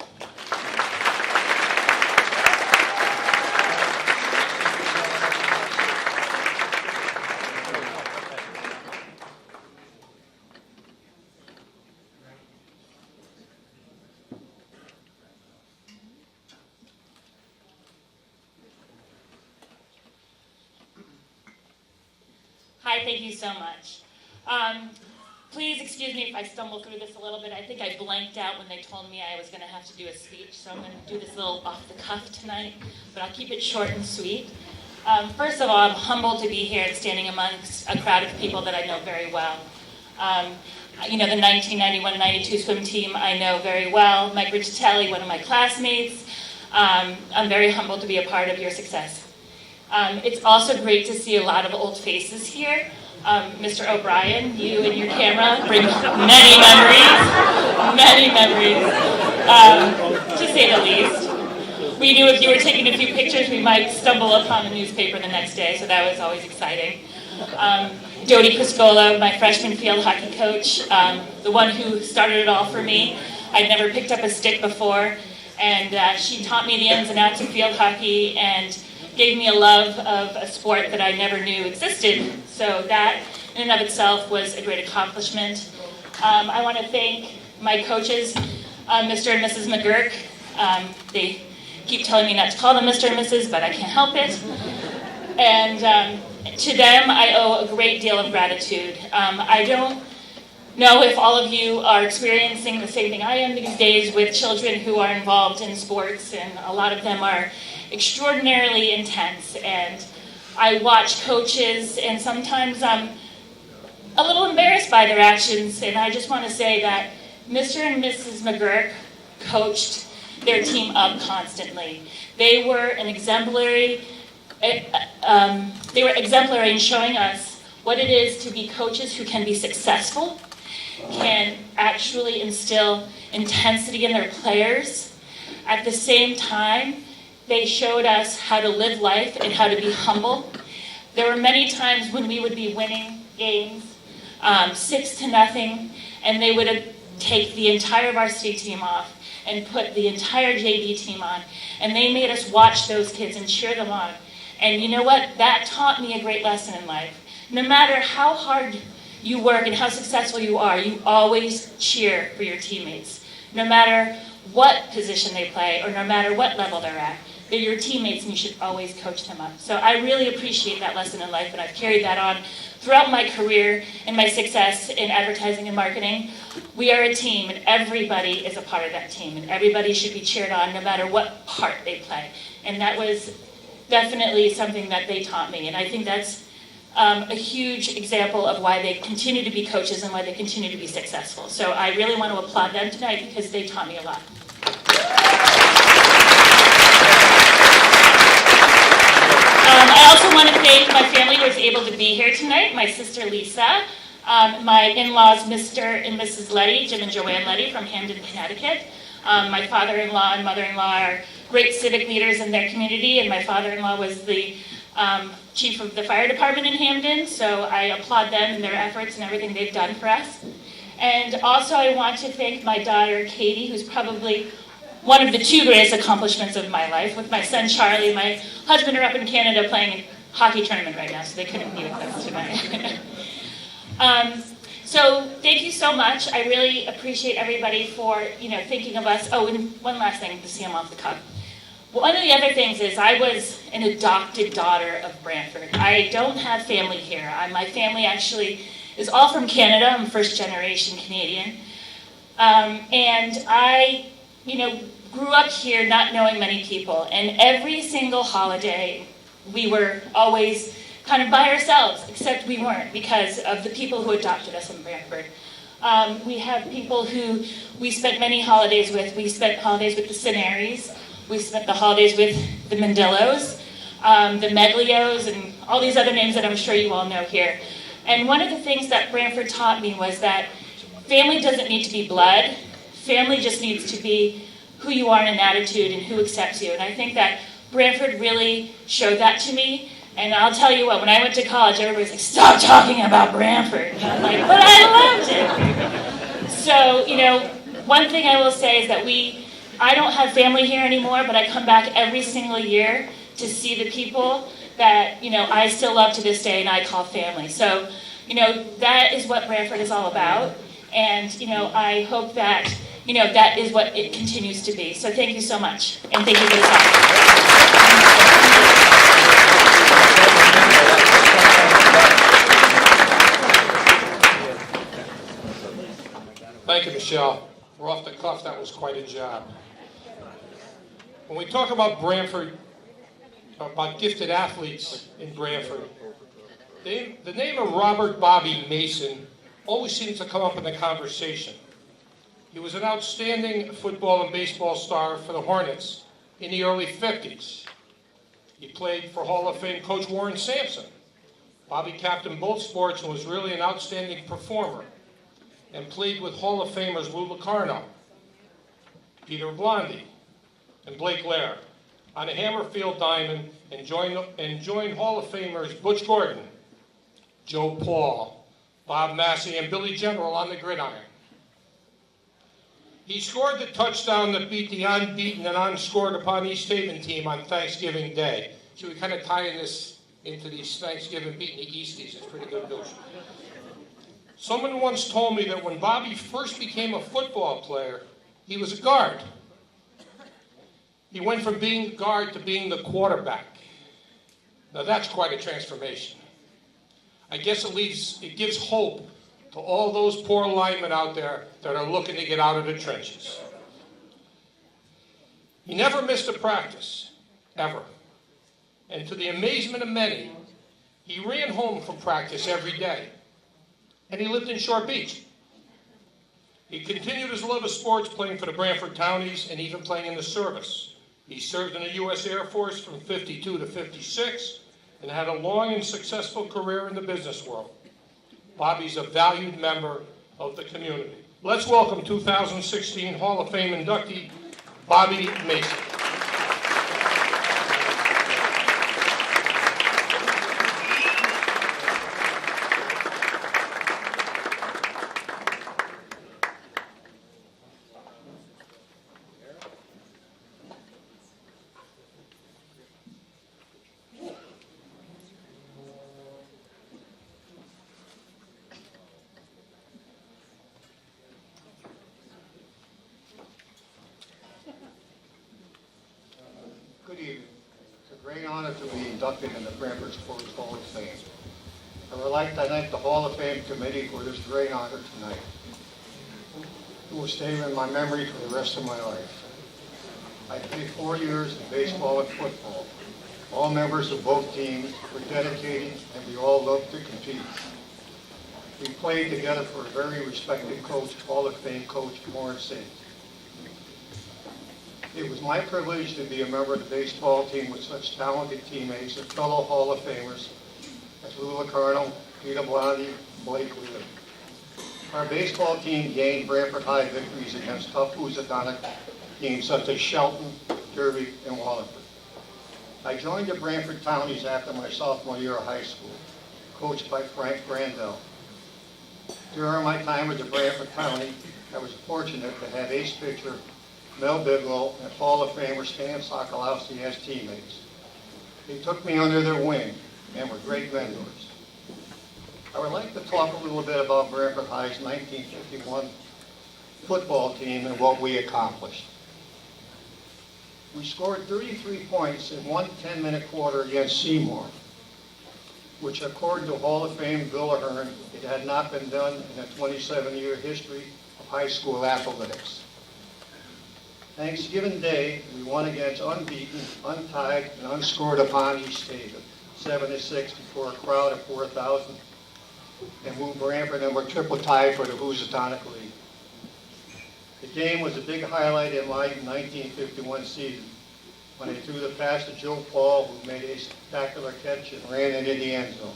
Hi, thank you so much. Please excuse me if I stumble through this a little bit. I think I blanked out when they told me I was going to have to do a speech, so I'm going to do this a little off the cuff tonight, but I'll keep it short and sweet. First of all, I'm humbled to be here and standing amongst a crowd of people that I know very well. You know, the 1991-92 swim team I know very well. Mike Riccitelli, one of my classmates. I'm very humbled to be a part of your success. It's also great to see a lot of old faces here. Mr. O'Brien, you and your camera bring many memories, to say the least. We knew if you were taking a few pictures, we might stumble upon the newspaper the next day, so that was always exciting. Dodie Criscola, my freshman field hockey coach, the one who started it all for me. I'd never picked up a stick before, and she taught me the ins and outs of field hockey and gave me a love of a sport that I never knew existed. So that, in and of itself, was a great accomplishment. I want to thank my coaches, Mr. and Mrs. McGurk. They keep telling me not to call them Mr. and Mrs., but I can't help it. And to them, I owe a great deal of gratitude. I don't know if all of you are experiencing the same thing I am these days with children who are involved in sports, and a lot of them are extraordinarily intense. And I watch coaches, and sometimes I'm a little embarrassed by their actions, and I just want to say that Mr. and Mrs. McGurk coached their team up constantly. They were exemplary in showing us what it is to be coaches who can be successful, can actually instill intensity in their players. At the same time, they showed us how to live life and how to be humble. There were many times when we would be winning games 6-0, and they would take the entire varsity team off and put the entire JV team on, and they made us watch those kids and cheer them on. And you know what? That taught me a great lesson in life. No matter how hard you work and how successful you are, you always cheer for your teammates. No matter what position they play or no matter what level they're at, they're your teammates and you should always coach them up. So I really appreciate that lesson in life, and I've carried that on throughout my career and my success in advertising and marketing. We are a team, and everybody is a part of that team, and everybody should be cheered on no matter what part they play. And that was definitely something that they taught me, and I think that's a huge example of why they continue to be coaches and why they continue to be successful. So I really want to applaud them tonight because they taught me a lot. I also want to thank my family who was able to be here tonight. My sister Lisa, my in-laws Mr. and Mrs. Letty, Jim and Joanne Letty from Hamden, Connecticut. My father-in-law and mother-in-law are great civic leaders in their community, and my father-in-law was the chief of the fire department in Hamden, so I applaud them and their efforts and everything they've done for us. And also I want to thank my daughter Katie, who's probably one of the two greatest accomplishments of my life. With my son Charlie, my husband are up in Canada playing a hockey tournament right now, so they couldn't be with us tonight. So thank you so much. I really appreciate everybody for thinking of us. Oh, and one last thing to see them off the cuff. One of the other things is I was an adopted daughter of Branford. I don't have family here. My family actually is all from Canada. I'm first generation Canadian. And I, grew up here not knowing many people. And every single holiday, we were always kind of by ourselves, except we weren't because of the people who adopted us in Branford. We have people who we spent many holidays with. We spent holidays with the Cineris. We spent the holidays with the Mandillos, the Meglios, and all these other names that I'm sure you all know here. And one of the things that Branford taught me was that family doesn't need to be blood. family just needs to be who you are in an attitude and who accepts you. And I think that Branford really showed that to me. And I'll tell you what, when I went to college, everybody was like, stop talking about Branford. And I'm like, but I loved it. So, you know, one thing I will say is that I don't have family here anymore, but I come back every single year to see the people that, you know, I still love to this day and I call family. So, you know, that is what Branford is all about. And, you know, I hope that, you know, that is what it continues to be. So thank you so much. And thank you for the time. Thank you, Michelle. We're off the cuff. That was quite a job. When we talk about Branford, about gifted athletes in Branford, the name of Robert Bobby Mason always seems to come up in the conversation. He was an outstanding football and baseball star for the Hornets in the early 50s. He played for Hall of Fame coach Warren Sampson. Bobby captained both sports and was really an outstanding performer, and played with Hall of Famers Lou Locarno, Peter Blondie, and Blake Lair on a Hammerfield diamond, and joined Hall of Famers Butch Gordon, Joe Paul, Bob Massey, and Billy General on the gridiron. He scored the touchdown that beat the unbeaten and unscored upon East Haven team on Thanksgiving Day. So we kind of tying this into these Thanksgiving beating the Easties. It's pretty good news. Someone once told me that when Bobby first became a football player, he was a guard. He went from being a guard to being the quarterback. Now that's quite a transformation. I guess it gives hope to all those poor linemen out there that are looking to get out of the trenches. He never missed a practice, ever. And to the amazement of many, he ran home from practice every day. And he lived in Short Beach. He continued his love of sports, playing for the Branford Townies and even playing in the service. He served in the U.S. Air Force from 52 to 56 and had a long and successful career in the business world. Bobby's a valued member of the community. Let's welcome 2016 Hall of Fame inductee, Bobby Mason. Good evening. It's a great honor to be inducted in the Branford Sports Hall of Fame. I would like to thank the Hall of Fame committee for this great honor tonight. It will stay in my memory for the rest of my life. I played 4 years in baseball and football. All members of both teams were dedicated and we all loved to compete. We played together for a very respected coach, Hall of Fame coach Warren Sampson. It was my privilege to be a member of the baseball team with such talented teammates and fellow Hall of Famers as Lou Locarno, Peter Blondie, Blake Lair. Our baseball team gained Branford High victories against tough Housatonic teams such as Shelton, Derby, and Wallingford. I joined the Branford Townies after my sophomore year of high school, coached by Frank Brandel. During my time with the Branford Townie, I was fortunate to have ace pitcher Mel Bigelow and Hall of Famer Stan Sokolowski as teammates. They took me under their wing and were great mentors. I would like to talk a little bit about Branford High's 1951 football team and what we accomplished. We scored 33 points in one 10-minute quarter against Seymour, which according to Hall of Fame Bill Ahern, it had not been done in a 27-year history of high school athletics. Thanksgiving Day, we won against unbeaten, untied, and unscored upon East Haven, 7-6 before a crowd of 4,000, and moved Branford and were triple tied for the Housatonic League. The game was a big highlight in my 1951 season when I threw the pass to Joe Paul, who made a spectacular catch and ran into the end zone.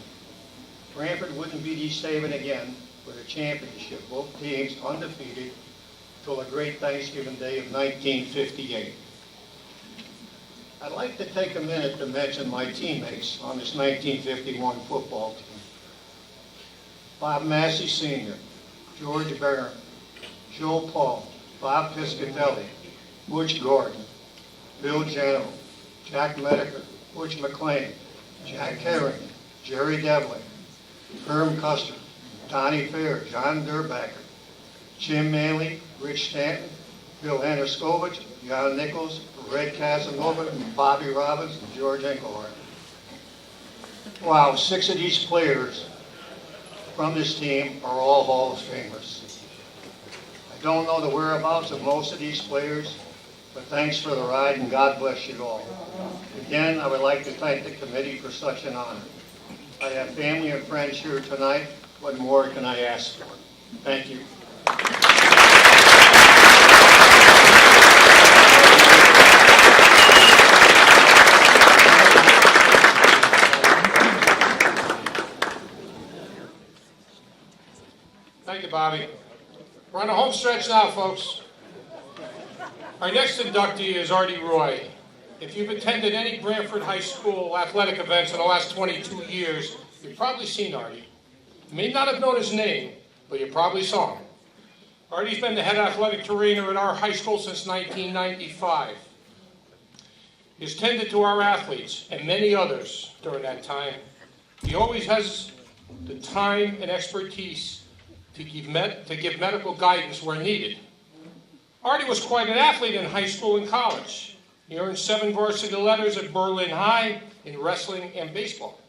Branford wouldn't beat East Haven again for the championship, both teams undefeated, till the great Thanksgiving Day of 1958. I'd like to take a minute to mention my teammates on this 1951 football team. Bob Massey Sr., George Barron, Joe Paul, Bob Piscatelli, Butch Gordon, Bill Jano, Jack Medeker, Butch McLean, Jack Herring, Jerry Devlin, Herm Custer, Donnie Fair, John Durbacker, Jim Manley, Rich Stanton, Bill Anderskovich, John Nichols, Red Casanova, Bobby Robbins, and George Engelhart. Wow, 6 of these players from this team are all Hall of Famers. I don't know the whereabouts of most of these players, but thanks for the ride and God bless you all. Again, I would like to thank the committee for such an honor. I have family and friends here tonight. What more can I ask for? Thank you. Thank you, Bobby. We're on the home stretch now, folks. Our next inductee is Artie Roy. If you've attended any Branford High School athletic events in the last 22 years, you've probably seen Artie. You may not have known his name, but you probably saw him. Artie's been the head athletic trainer at our high school since 1995. He's tended to our athletes and many others during that time. He always has the time and expertise to give medical guidance where needed. Artie was quite an athlete in high school and college. He earned 7 varsity letters at Berlin High in wrestling and baseball.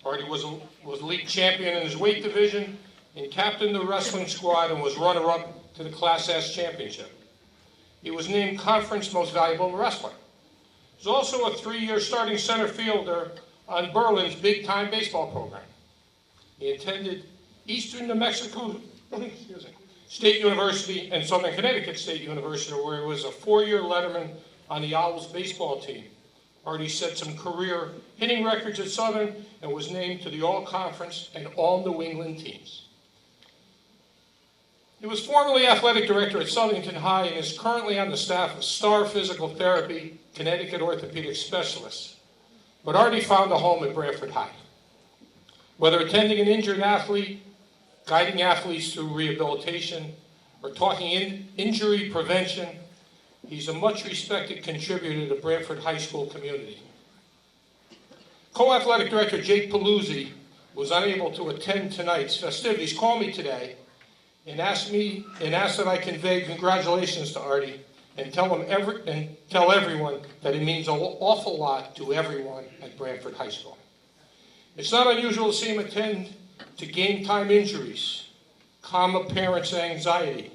Artie was league champion in his weight division and captained the wrestling squad and was runner-up to the Class S championship. He was named Conference Most Valuable Wrestler. He was also a 3-year starting center fielder on Berlin's big-time baseball program. He attended Eastern New Mexico State University and Southern Connecticut State University, where he was a 4-year letterman on the Owls baseball team. Artie set some career hitting records at Southern and was named to the All-Conference and All-New England teams. He was formerly athletic director at Southington High and is currently on the staff of Star Physical Therapy, Connecticut Orthopedic Specialists. But Artie found a home at Branford High. Whether attending an injured athlete, guiding athletes through rehabilitation, or talking injury prevention, he's a much respected contributor to the Branford High School community. Co-athletic director Jake Paluzzi was unable to attend tonight's festivities. Called me today and asked that I convey congratulations to Artie and tell everyone that it means an awful lot to everyone at Branford High School. It's not unusual to see him attend to game time injuries, calm a parent's anxiety,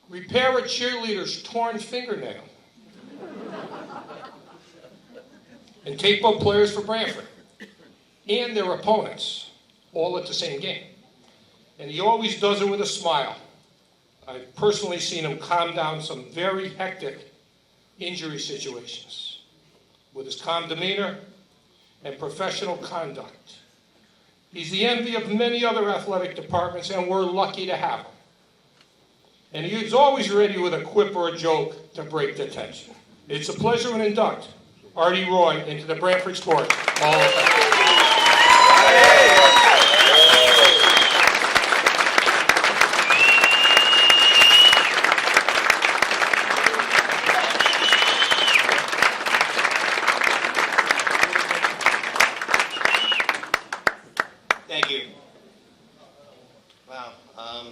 repair a cheerleader's torn fingernail, and tape up players for Branford and their opponents, all at the same game. And he always does it with a smile. I've personally seen him calm down some very hectic injury situations with his calm demeanor and professional conduct. He's the envy of many other athletic departments, and we're lucky to have him. And he's always ready with a quip or a joke to break the tension. It's a pleasure to induct Artie Roy into the Branford Sport Hall of Fame. Thank you. Wow. I'm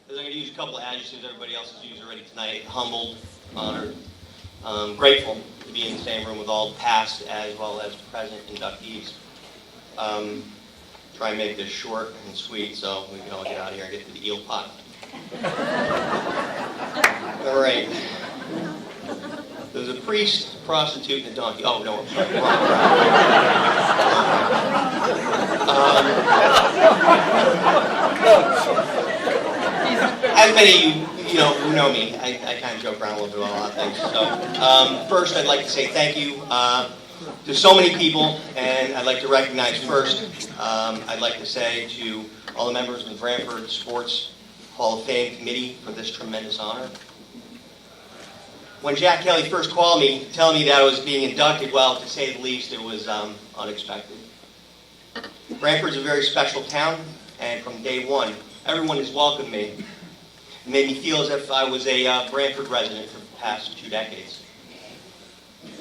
going to use a couple of adjectives everybody else has used already tonight. Humbled, honored, grateful to be in the same room with all past as well as present inductees. Try and make this short and sweet so we can all get out of here and get to the eel pot. All right. There's a priest, a prostitute, and a donkey. Oh, no, I'm sorry. As many of you know who know me, I kind of joke around a little bit about a lot of things. So, first, I'd like to say thank you to so many people, and I'd like to recognize first, I'd like to say to all the members of the Branford Sports Hall of Fame committee for this tremendous honor. When Jack Kelly first called me, telling me that I was being inducted, well, to say the least, it was unexpected. Branford's a very special town, and from day one, everyone has welcomed me. It made me feel as if I was a Branford resident for the past 2 decades.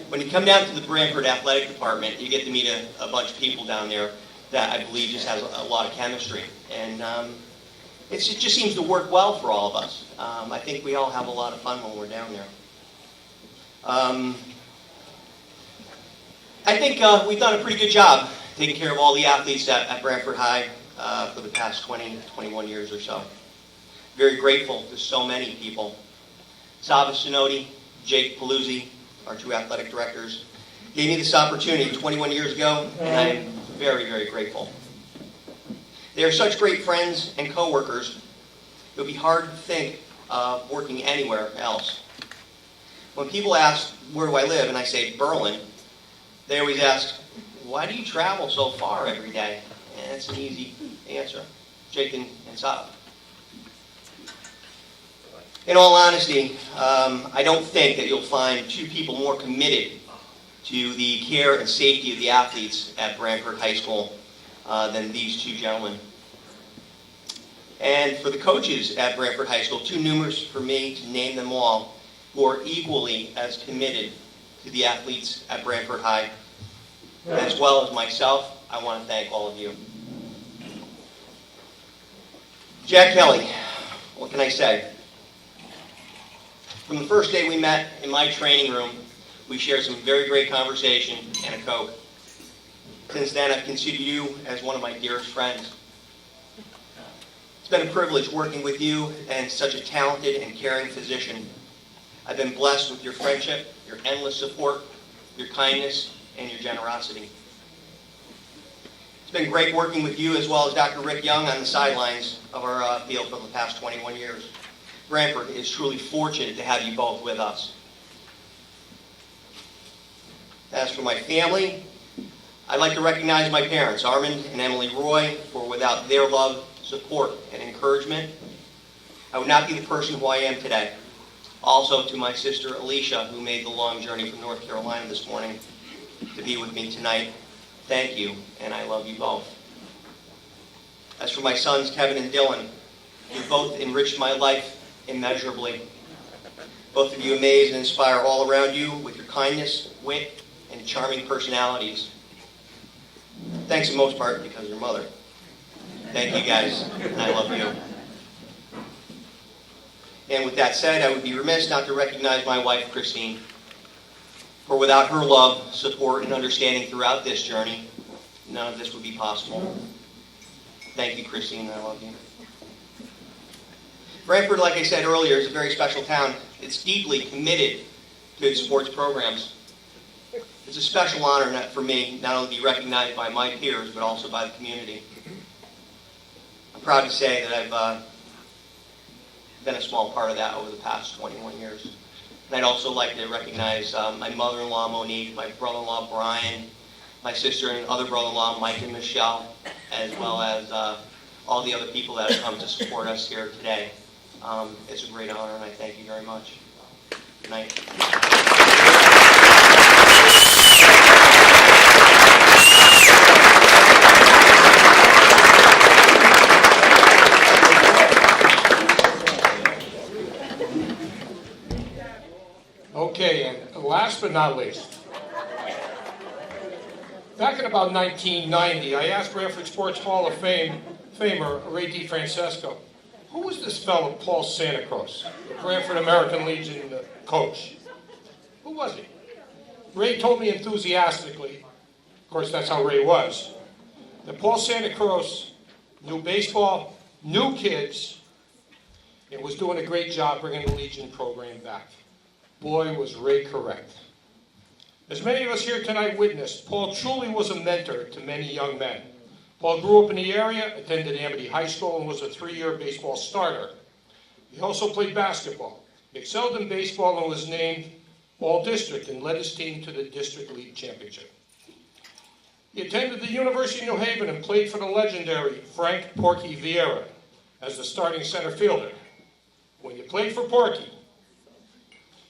When you come down to the Branford Athletic Department, you get to meet a bunch of people down there that I believe just has a lot of chemistry. And it just seems to work well for all of us. I think we all have a lot of fun when we're down there. I think we've done a pretty good job taking care of all the athletes at Branford High for the past 21 years or so. Very grateful to so many people. Saba Sinodi, Jake Paluzzi, our 2 athletic directors, gave me this opportunity 21 years ago, and I am very, very grateful. They are such great friends and co-workers, it would be hard to think of working anywhere else. When people ask, where do I live, and I say Berlin, they always ask, why do you travel so far every day? And it's an easy answer, Jake and Saba. In all honesty, I don't think that you'll find 2 people more committed to the care and safety of the athletes at Branford High School than these 2 gentlemen. And for the coaches at Branford High School, too numerous for me to name them all, who are equally as committed to the athletes at Branford High, as well as myself, I want to thank all of you. Jack Kelly, what can I say? From the first day we met in my training room, we shared some very great conversation and a Coke. Since then, I've considered you as one of my dearest friends. It's been a privilege working with you and such a talented and caring physician. I've been blessed with your friendship, your endless support, your kindness, and your generosity. It's been great working with you as well as Dr. Rick Young on the sidelines of our field for the past 21 years. Branford is truly fortunate to have you both with us. As for my family, I'd like to recognize my parents, Armand and Emily Roy, for without their love, support, and encouragement, I would not be the person who I am today. Also to my sister Alicia, who made the long journey from North Carolina this morning to be with me tonight. Thank you, and I love you both. As for my sons, Kevin and Dylan, you both enriched my life immeasurably. Both of you amaze and inspire all around you with your kindness, wit, and charming personalities. Thanks in most part because of your mother. Thank you guys, and I love you. And with that said, I would be remiss not to recognize my wife, Christine. For without her love, support, and understanding throughout this journey, none of this would be possible. Thank you, Christine, I love you. Branford, like I said earlier, is a very special town. It's deeply committed to its sports programs. It's a special honor for me not only to be recognized by my peers, but also by the community. I'm proud to say that I've been a small part of that over the past 21 years. And I'd also like to recognize my mother-in-law, Monique, my brother-in-law, Brian, my sister and other brother-in-law, Mike and Michelle, as well as all the other people that have come to support us here today. It's a great honor, and I thank you very much. Good night. Okay, and last but not least, back in about 1990, I asked Branford Sports Hall of Famer Ray DeFrancesco, who was this fellow Paul Santa Cruz, the Branford American Legion coach? Who was he? Ray told me enthusiastically, of course that's how Ray was, that Paul Santa Cruz knew baseball, knew kids, and was doing a great job bringing the Legion program back. Boy, was Ray correct. As many of us here tonight witnessed, Paul truly was a mentor to many young men. Paul grew up in the area, attended Amity High School, and was a 3-year baseball starter. He also played basketball. He excelled in baseball and was named All-District and led his team to the District League Championship. He attended the University of New Haven and played for the legendary Frank Porky Vieira as the starting center fielder. When you played for Porky,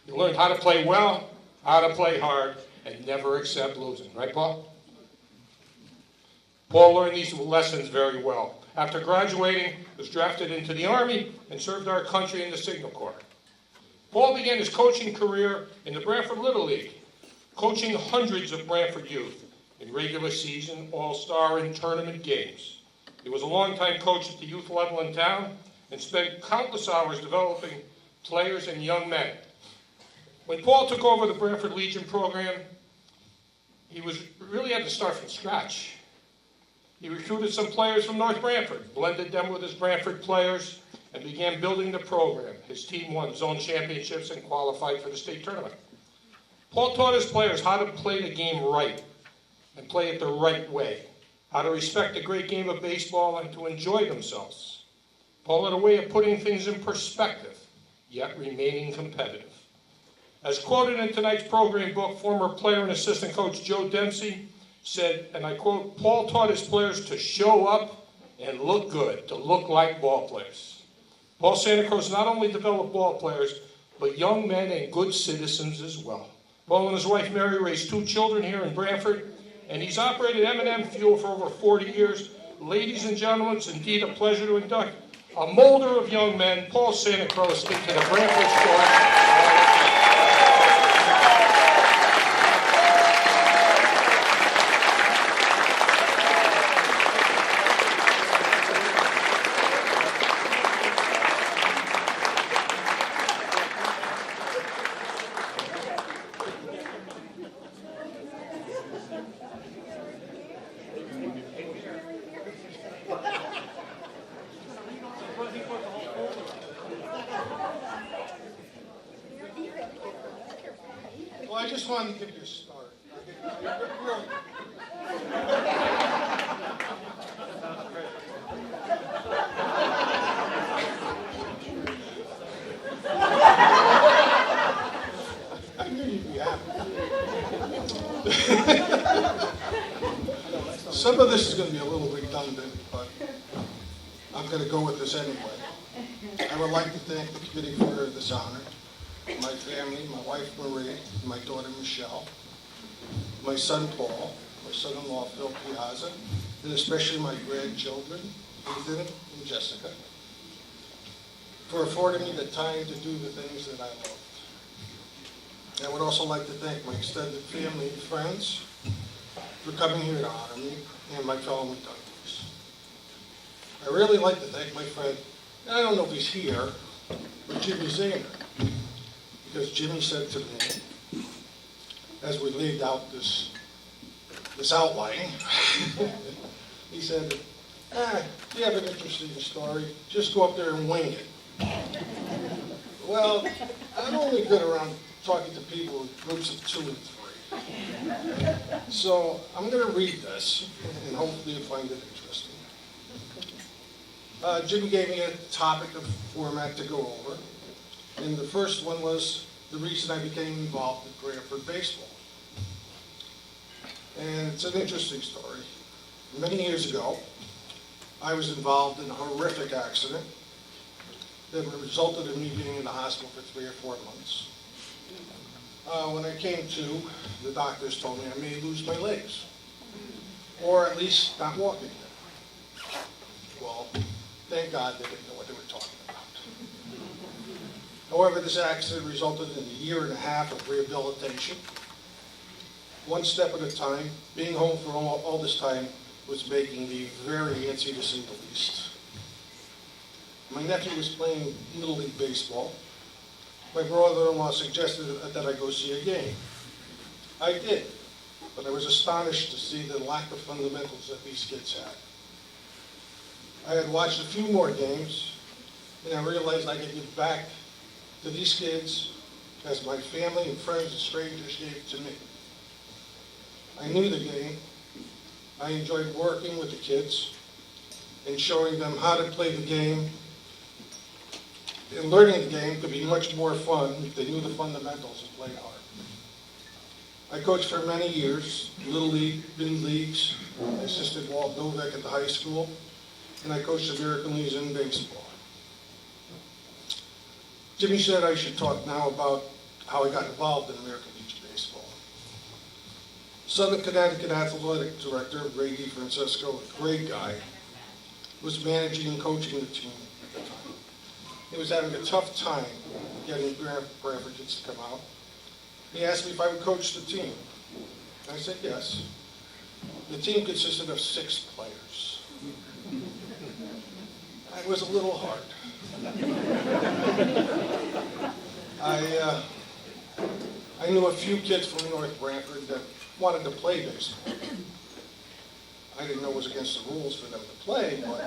you learned how to play well, how to play hard, and never accept losing. Right, Paul? Paul learned these lessons very well. After graduating, he was drafted into the Army and served our country in the Signal Corps. Paul began his coaching career in the Branford Little League, coaching hundreds of Branford youth in regular season, all-star, and tournament games. He was a longtime coach at the youth level in town and spent countless hours developing players and young men. When Paul took over the Branford Legion program, he really had to start from scratch. He recruited some players from North Branford, blended them with his Branford players, and began building the program. His team won zone championships and qualified for the state tournament. Paul taught his players how to play the game right and play it the right way, how to respect the great game of baseball and to enjoy themselves. Paul had a way of putting things in perspective, yet remaining competitive. As quoted in tonight's program book, former player and assistant coach Joe Dempsey said, and I quote, "Paul taught his players to show up and look good, to look like ball players." Paul Santa Cruz not only developed ball players, but young men and good citizens as well. Paul and his wife Mary raised 2 children here in Branford, and he's operated M&M Fuel for over 40 years. Ladies and gentlemen, it's indeed a pleasure to induct a molder of young men, Paul Santa Cruz, into the Branford Sport. Well, I just wanted to give you a start. I knew you'd be happy. Some of this is going to be a little redundant, but I'm going to go with this anyway. I would like to thank the committee for this honor. My family, my wife Marie, my daughter Michelle, my son Paul, my son-in-law Phil Piazza, and especially my grandchildren, Ethan and Jessica, for affording me the time to do the things that I loved. I would also like to thank my extended family and friends for coming here to honor me and my fellow inductees. I really like to thank my friend, and I don't know if he's here, but Jimmy Zahner. Because Jimmy said to me, as we laid out this outline, he said, you have an interesting story, just go up there and wing it. Well, I'm only good around talking to people in groups of 2 and 3. So I'm going to read this, and hopefully you'll find it interesting. Jimmy gave me a topic of format to go over. And the first one was the reason I became involved with Branford baseball. And it's an interesting story. Many years ago, I was involved in a horrific accident that resulted in me being in the hospital for 3 or 4 months. When I came to, the doctors told me I may lose my legs, or at least not walking again. Well, thank God they didn't know what they were talking about. However, this accident resulted in a 1.5 years of rehabilitation. One step at a time. Being home for all this time was making me very antsy, to say the least. My nephew was playing Little League baseball. My brother-in-law suggested that I go see a game. I did, but I was astonished to see the lack of fundamentals that these kids had. I had watched a few more games, and I realized I could give back to these kids as my family and friends and strangers gave to me. I knew the game. I enjoyed working with the kids and showing them how to play the game. And learning the game could be much more fun if they knew the fundamentals and played hard. I coached for many years, Little League, mini leagues. I assisted Walt Novak at the high school. and I coached the American Leagues in baseball. Jimmy said I should talk now about how I got involved in American League baseball. Southern Connecticut Athletic Director Ray DeFrancesco, a great guy, was managing and coaching the team at the time. He was having a tough time getting Branford kids to come out. He asked me if I would coach the team. I said yes. The team consisted of 6 players. It was a little hard. I knew a few kids from North Branford that wanted to play baseball. I didn't know it was against the rules for them to play, but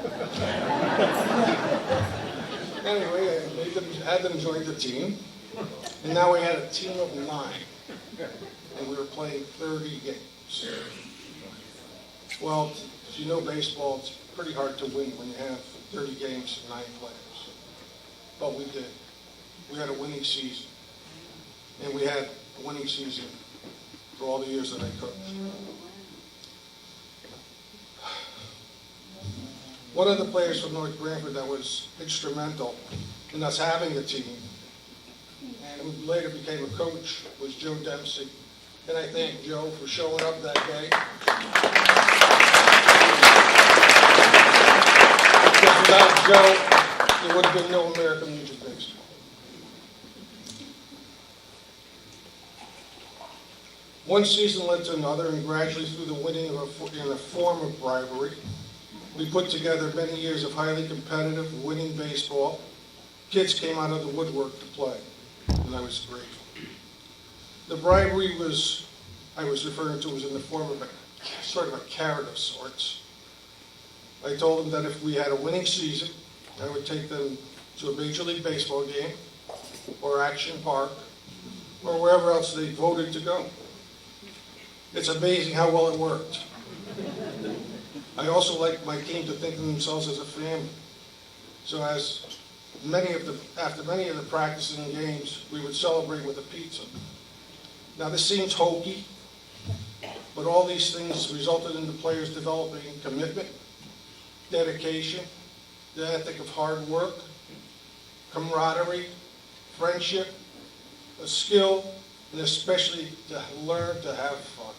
anyway, I had them join the team, and now we had a team of 9, and we were playing 30 games. Well, if you know baseball, it's pretty hard to win when you have 30 games and 9 players. But we did. We had a winning season, and we had a winning season for all the years that I coached. One of the players from North Branford that was instrumental in us having a team, and who later became a coach, was Joe Dempsey. And I thank Joe for showing up that day. Because without Joe, there would have been no American Legion baseball. One season led to another, and gradually through the winning in a form of bribery, we put together many years of highly competitive, winning baseball. Kids came out of the woodwork to play, and I was grateful. The bribery I was referring to was in the form of a sort of a carrot of sorts. I told them that if we had a winning season, I would take them to a Major League Baseball game, or Action Park, or wherever else they voted to go. It's amazing how well it worked. I also like my team to think of themselves as a family. So after many of the practices and games, we would celebrate with a pizza. Now this seems hokey, but all these things resulted in the players developing commitment, dedication, the ethic of hard work, camaraderie, friendship, a skill, and especially to learn to have fun.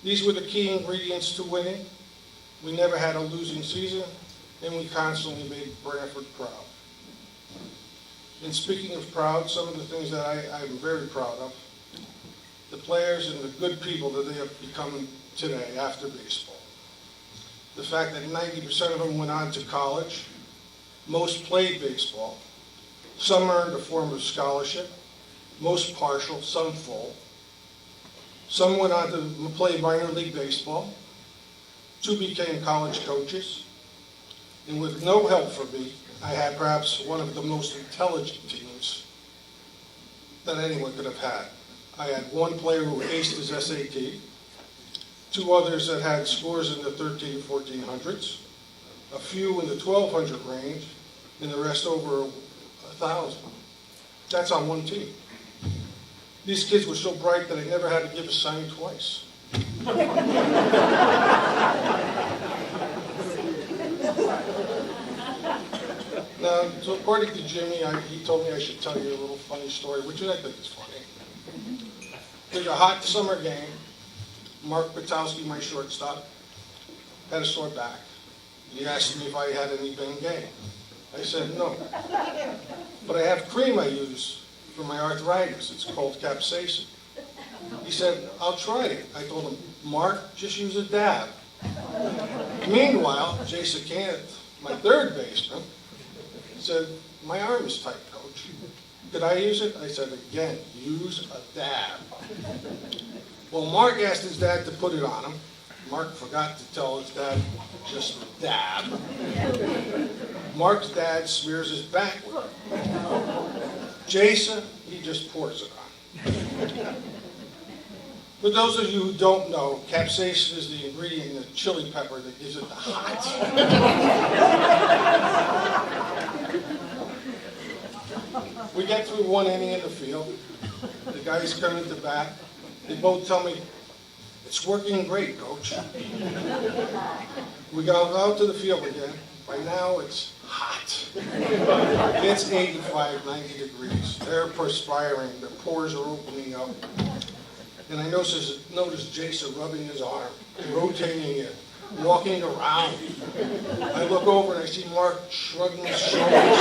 These were the key ingredients to winning. We never had a losing season, and we constantly made Branford proud. And speaking of proud, some of the things that I'm very proud of, the players and the good people that they have become today after baseball. The fact that 90% of them went on to college, most played baseball, some earned a form of scholarship, most partial, some full. Some went on to play minor league baseball. 2 became college coaches. And with no help from me, I had perhaps one of the most intelligent teams that anyone could have had. I had 1 player who aced his SAT, 2 others that had scores in the 13, 1400s, a few in the 1200 range, and the rest over 1,000. That's on 1 team. These kids were so bright that I never had to give a sign twice. Now, so according to Jimmy, he told me I should tell you a little funny story, which I think is funny. There's a hot summer game. Mark Patowski, my shortstop, had a sore back. He asked me if I had any Bengay. I said no. But I have cream I use for my arthritis. It's called capsaicin. He said, I'll try it. I told him, Mark, just use a dab. Meanwhile, Jason Kenneth, my third baseman, said, my arm is tight, coach. Could I use it? I said, again, use a dab. Well, Mark asked his dad to put it on him. Mark forgot to tell his dad, just a dab. Mark's dad smears his back with it. Jason, he just pours it on. For those of you who don't know, capsaicin is the ingredient in the chili pepper that gives it the hot. We get through 1 inning in the field. The guys come into bat. They both tell me It's working great, Coach. We got out to the field again. By now, it's hot. It's 85, 90 degrees. They're perspiring. Their pores are opening up. And I noticed Jason rubbing his arm, rotating it, walking around. I look over and I see Mark shrugging his shoulders.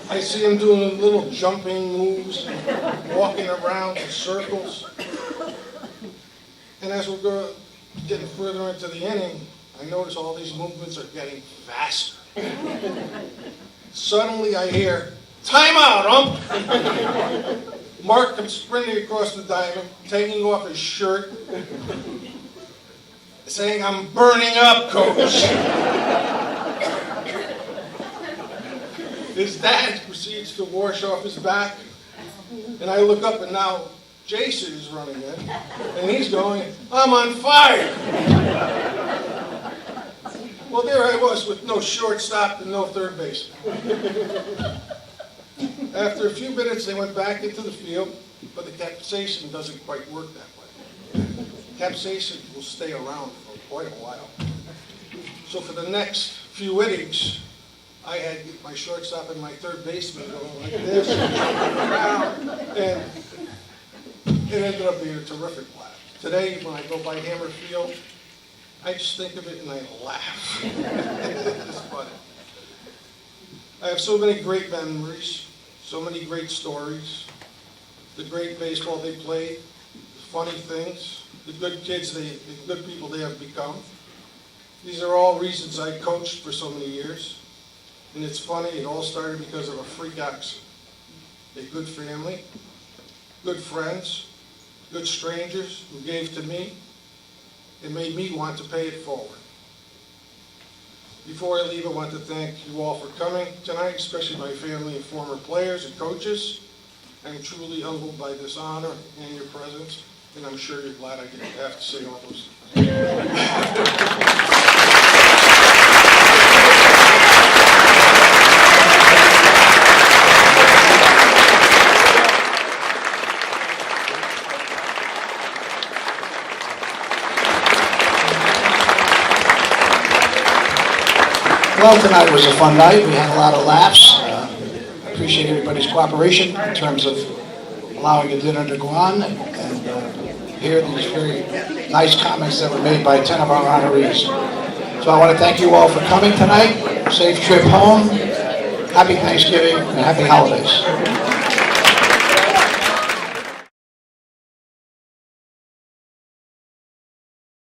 I see him doing little jumping moves, walking around in circles. And as we're getting further into the inning, I notice all these movements are getting faster. Suddenly I hear, "Timeout, ump!" Mark comes sprinting across the diamond, taking off his shirt, saying, "I'm burning up, Coach." His dad proceeds to wash off his back, and I look up and now Jason is running in, and he's going, "I'm on fire." Well, there I was with no shortstop and no third baseman. After a few minutes, they went back into the field, but the capsaicin doesn't quite work that way. Capsaicin will stay around for quite a while. So for the next few innings, I had my shortstop and my third baseman going like this, jumping around, and it ended up being a terrific laugh. Today, when I go by Hammer Field, I just think of it and I laugh. It's funny. I have so many great memories, so many great stories, the great baseball they played, the funny things, the good kids, the good people they have become. These are all reasons I coached for so many years. And it's funny, it all started because of a freak accident. A good family, good friends, good strangers who gave to me. It made me want to pay it forward. Before I leave, I want to thank you all for coming tonight, especially my family and former players and coaches. I'm truly humbled by this honor and your presence, and I'm sure you're glad I didn't have to say all those things. Well, tonight was a fun night. We had a lot of laughs. Appreciate everybody's cooperation in terms of allowing the dinner to go on and hear these very nice comments that were made by 10 of our honorees. So I want to thank you all for coming tonight. Safe trip home. Happy Thanksgiving and happy holidays.